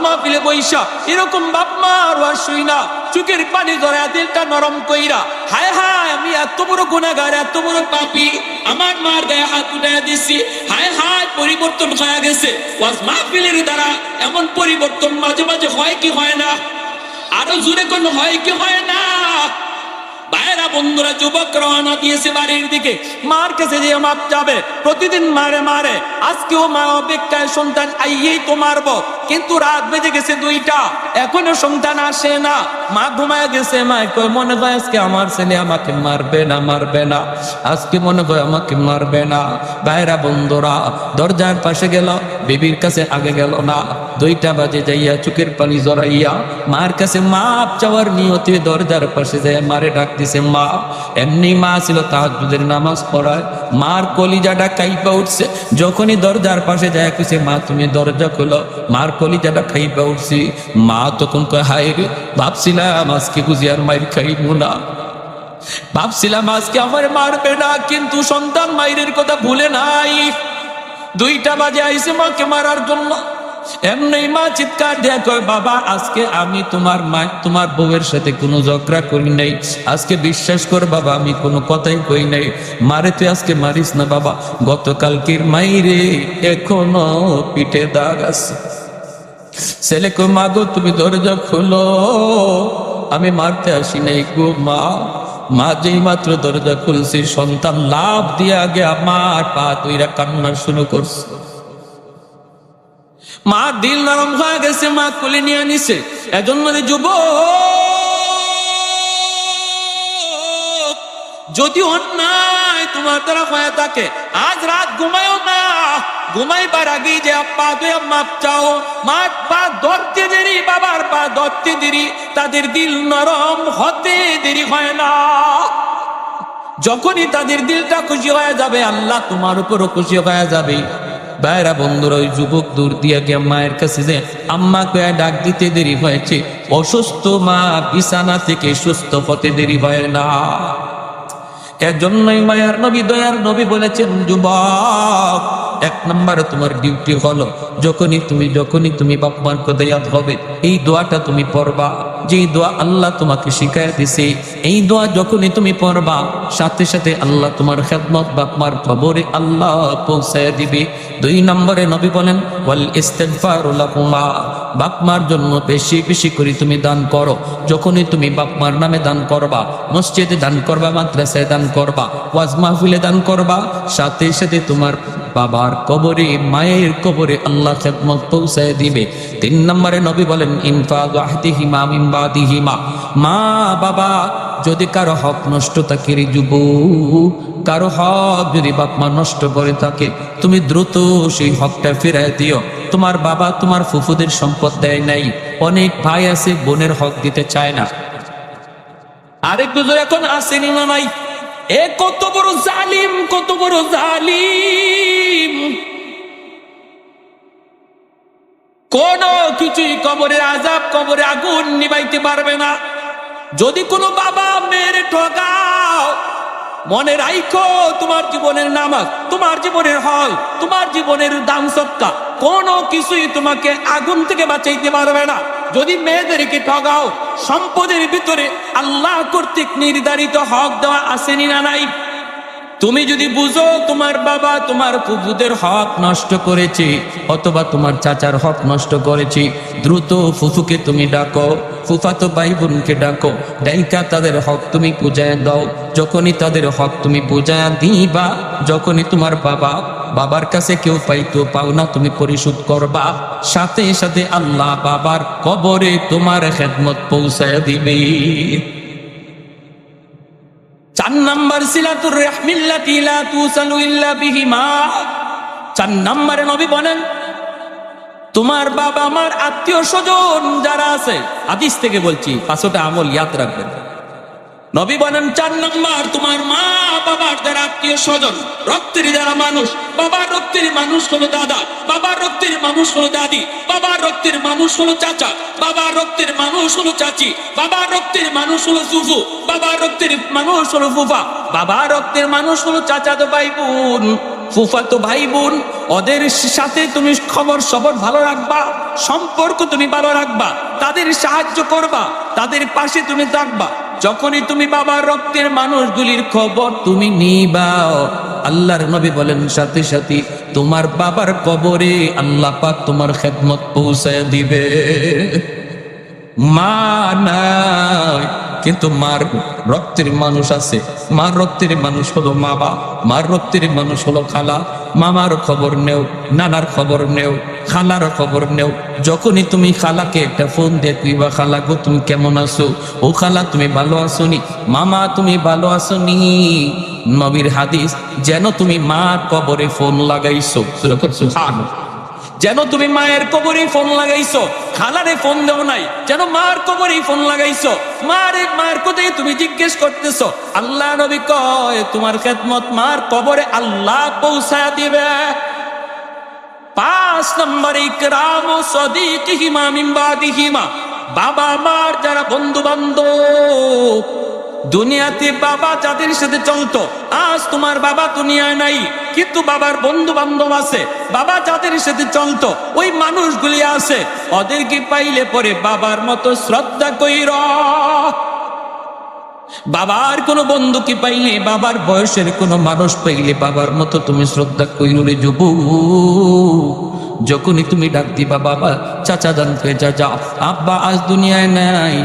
মাহফিলে বইসা এরকম বাপ মার ওয়াজ শুই না, চোখের পানি ধরে দিলটা নরম কইরা, হায় হায় আমি এত বড় গুনাহগার, এত বড় পাপী, আমার মার গায়ে হাত উঠাইয়া দিছি, হায় হায় পরিবর্তন হয়ে গেছে। ওয়াজ মাহফিলের দ্বারা এমন পরিবর্তন মাঝে মাঝে হয় কি হয় না? আরো জোরে কোন হয় কি হয় না? ভাইরা বন্ধুরা, যুবক রওনা দিয়েছে বাড়ির দিকে, মার কাছে যে মাপ যাবে। প্রতিদিন মারে, আজকেও মা অপেক্ষায়, সন্তান আইয়েই তো মারবো। কিন্তু রাত বেজে গেছে 2টা, এখনো সন্তান আসে না। মা ঘুমায় গেছে। মা কয় মনে হয় আজকে আমার ছেলে আমাকে মারবে না, আজকে মনে হয় আমাকে মারবে না। ভাইরা বন্ধুরা, দরজার পাশে গেল, বিবির কাছে আগে গেল না। 2টা বাজে যাইয়া চোখের পানি জড়াইয়া মার কাছে মাপ চাওয়ার নিয়তে দরজার পাশে যায় মারে ডাক দিছে। মা এমনি মা ছিল তাহাজ্জুদের নামাজ পড়ায়, মার কলিজাটা কাইপা উঠছে। যখনই দরজার পাশে যায় কইছে, মা তুমি দরজা খোলো। মার কলিজাটা খাইপা উঠছি। মা তখন কয়, হায় রে, ভাবছিলাম আজকে বুঝি আর মাইর খাইবো না, ভাবছিলাম আজকে আমার মারবে না, কিন্তু সন্তান মায়ের কথা ভুলে নাই। 2টা বাজে আইছে মাকে মারার জন্য। এমনি মা চিৎকার দিয়ে কয়, বাবা আজকে আমি তোমার বউয়ের সাথে কোনো ঝগড়া করি নাই, আজকে বিশ্বাস কর বাবা আমি কোনো কথাই কই নাই। মারে তুই আজকে মারিস না বাবা, গতকালকের মাইরে এখনো পিঠে দাগ আছে। ছেলে কই, মা গো তুমি দরজা খোলো, আমি মারতে আসি নাই গো মা। মা যেই মাত্র দরজা খুলছে, সন্তান লাফ দিয়ে আগে আমার পা দুইরা কান্না শুরু করছে। মা দিল নরম হয়ে গেছে, মা কোলে নিয়ে নিছে। এজন্য যুবক, যদি অন্যায় তোমার দ্বারা হয়ে থাকে, আজ রাত ঘুমায়ও না, ঘুমাইবার আগে যে পা দুয়া মাপ চাও। মার পা ধরতে দেরি, বাবার পা ধরতে দেরি, তাদের দিল নরম হতে দেরি হয় না। যখনই তাদের দিলটা খুশি হয়ে যাবে, আল্লাহ তোমার উপরও খুশি হয়ে যাবে। ভাইরা বন্ধুরা, ওই যুবক দূর দিয়া গিয়ে মায়ের কাছে যে আম্মাকে ডাক দিতে দেরি হয়েছে। অসুস্থ মা বিছানা থেকে সুস্থ হতে দেরি হয় না। এর জন্যই মায়ার নবী, দয়ার নবী বলেছেন, যুবক 1 নম্বরে তোমার ডিউটি হলো, যখনই তুমি বাপ মার কথা হবে, এই দোয়াটা তুমি পড়বা, যেই দোয়া আল্লাহ তোমাকে শিখায় দিছে। এই দোয়া যখনই তুমি পড়বা, সাথে সাথে আল্লাহ তোমার খেদমত বাপ মার কবরে আল্লাহ পৌঁছায় দিবে। 2 নম্বরে নবী বলেন, ওয়াল ইস্তিগফারু লাহুমা, বাপ মার জন্য বেশি বেশি করে তুমি দান করো। যখনই তুমি বাপ মার নামে দান করবা, মসজিদে দান করবা, মাদ্রাসায় দান করবা, ওয়াজ মাহফিলে দান করবা, সাথে সাথে তোমার বাবার কবরে, মায়ের কবরে আল্লাহ খেদমত পৌঁছায় দিবে। 3 নম্বরে নবী বলেন, ইনফাযু আহদিহিমা মিন বাদিহিমা, মা বাবা যদি কারো হক নষ্ট থাকে, রে যুবক, কারো হক যদি বাপ মা নষ্ট করে থাকে, তুমি দ্রুত সেই হকটা ফিরায় দিও। তোমার বাবা তোমার ফুফুদের সম্পদ দেয় নাই, অনেক ভাই আছে বোনের হক দিতে চায় না। আরেক দুজন এখন আসেনি না নাই, এ কত বড় জালিম, কত বড় জালিম। কোন কিছুই কবরের আযাব, কবরে আগুন নিবাইতে পারবে না। যদি কোনো বাবা মেয়ের ঠকাও, মনে রাখো তোমার জীবনের নামাজ, তোমার জীবনের হল, তোমার জীবনের দান সদকা, কোনো কিছুই তোমাকে আগুন থেকে বাঁচাইতে পারবে না। যদি মেয়েদেরকে ঠকাও, সম্পদের ভিতরে আল্লাহ কর্তৃক নির্ধারিত হক দেওয়া আসেনি না নাই? তুমি যদি বুঝো তোমার বাবা তোমার ফুফুদের হক নষ্ট করেছে অথবা তোমার চাচার হক নষ্ট করেছে, দ্রুত ফুফুকে তুমি ডাকো, ফুফাতো ভাই বোনকে ডাকো, ডাইকা তাদের হক তুমি বুঝায় দাও। যখনই তাদের হক তুমি বুঝায় দিবা, যখনই তোমার বাবার কাছে কেউ পাইতো পাওনা তুমি পরিশোধ করবা, সাথে সাথে আল্লাহ বাবার কবরে তোমার খেদমত পৌঁছায় দিবে। 4 নাম্বার সিলাতুর রাহমিল্লাতি লা তুসালু ইল্লা বিহিমা। 4 নম্বরে নবী বলেন তোমার বাবা মার আত্মীয় স্বজন যারা আছে, হাদিস থেকে বলছি, 5টা আমল ইয়াদ রাখবেন। নবী বলেন 4 নাম্বার তোমার মা বাবার যারা আত্মীয় স্বজন, রক্তের যারা মানুষ, বাবার রক্তের মানুষ হলো দাদা, বাবার রক্তের মানুষ হলো দাদি, বাবার রক্তের মানুষ হলো চাচা, বাবার রক্তের মানুষ হলো চাচি, বাবার রক্তের মানুষ হলো ফুফু, বাবার রক্তের মানুষ হলো ফুফা, বাবার রক্তের মানুষ হলো চাচাতো ভাই বোন, ফুফাতো ভাই বোন। ওদের সাথে তুমি খবর সবর ভালো রাখবা, সম্পর্ক তুমি ভালো রাখবা, তাদের সাহায্য করবা, তাদের পাশে তুমি থাকবা। যখনই তুমি বাবার রক্তের মানুষগুলির খবর তুমি নিবা, আল্লাহর নবী বলেন সাথে সাথে তোমার বাবার কবরে আল্লাহ পাক তোমার খেদমত পৌঁছায় দিবে। মা নাই কিন্তু মার রক্তের মানুষ আছে, মার রক্তের মানুষ হলো বাবা, মার রক্তের মানুষ হলো খালা। মামার খবর নেও, নানার খবর নেও, খালার খবর নেও। যখনই তুমি খালাকে একটা ফোন দিয়ে কইবা খালা গো তুমি কেমন আছো, ও খালা তুমি ভালো আছো নি, মামা তুমি ভালো আছো নি। নবীর হাদিস, যেন তুমি মার কবরে ফোন লাগাইছো, যেন তুমি মায়ের কবরে ফোন লাগাইছো, খালারে ফোন দেও নাই, যেন মার কবরে ফোন লাগাইছো, মায়ের কোথায় তুমি জিজ্ঞেস করতেছো। আল্লাহ নবী কয় তোমার খেদমত মার কবরে আল্লাহ পৌঁছায় দিবে। 5 নম্বরে ইকরামু সাদিকিহিমা মিন বাদিহিমা, বাবা মার যারা বন্ধু বান্ধব, দুনিয়াতে বাবা যাদের সাথে চলতো, আজ তোমার বাবা দুনিয়ায় নাই, কিন্তু বাবার বন্ধু বান্ধব আছে, বাবা যাদের সাথে চলতো ওই মানুষগুলি আছে, ওদেরকে পাইলে পরে বাবার মতো শ্রদ্ধা কইর। বাবার কোনো বন্ধুকে পাইলে, বাবার বয়সের কোনো মানুষ পাইলে বাবার মতো তুমি শ্রদ্ধা কইরে যুব। যখনই তুমি ডাক দিবা বাবা, চাচা জানতে চাচা, আব্বা আজ দুনিয়ায় নাই,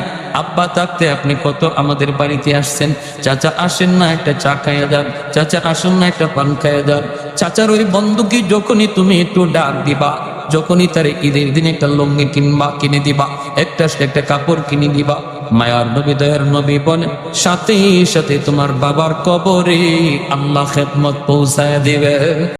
আব্বা থাকতে আপনি কত আমাদের বাড়িতে আসছেন, চাচা আসেন না একটা চা খাইয়া যান, চাচা আসেন না একটা পান খাইয়া যান। চাচার ওই বন্ধুকে যখনই তুমি একটু ডাক দিবা, যখনই তার ঈদের দিন একটা লুঙ্গি কিনে দিবা, একটা কাপড় কিনে দিবা, মায়ার নবী দয়ার নবী বলেন সাথে সাথে তোমার বাবার কবরে আল্লাহ খেদমত পৌঁছায় দিবে।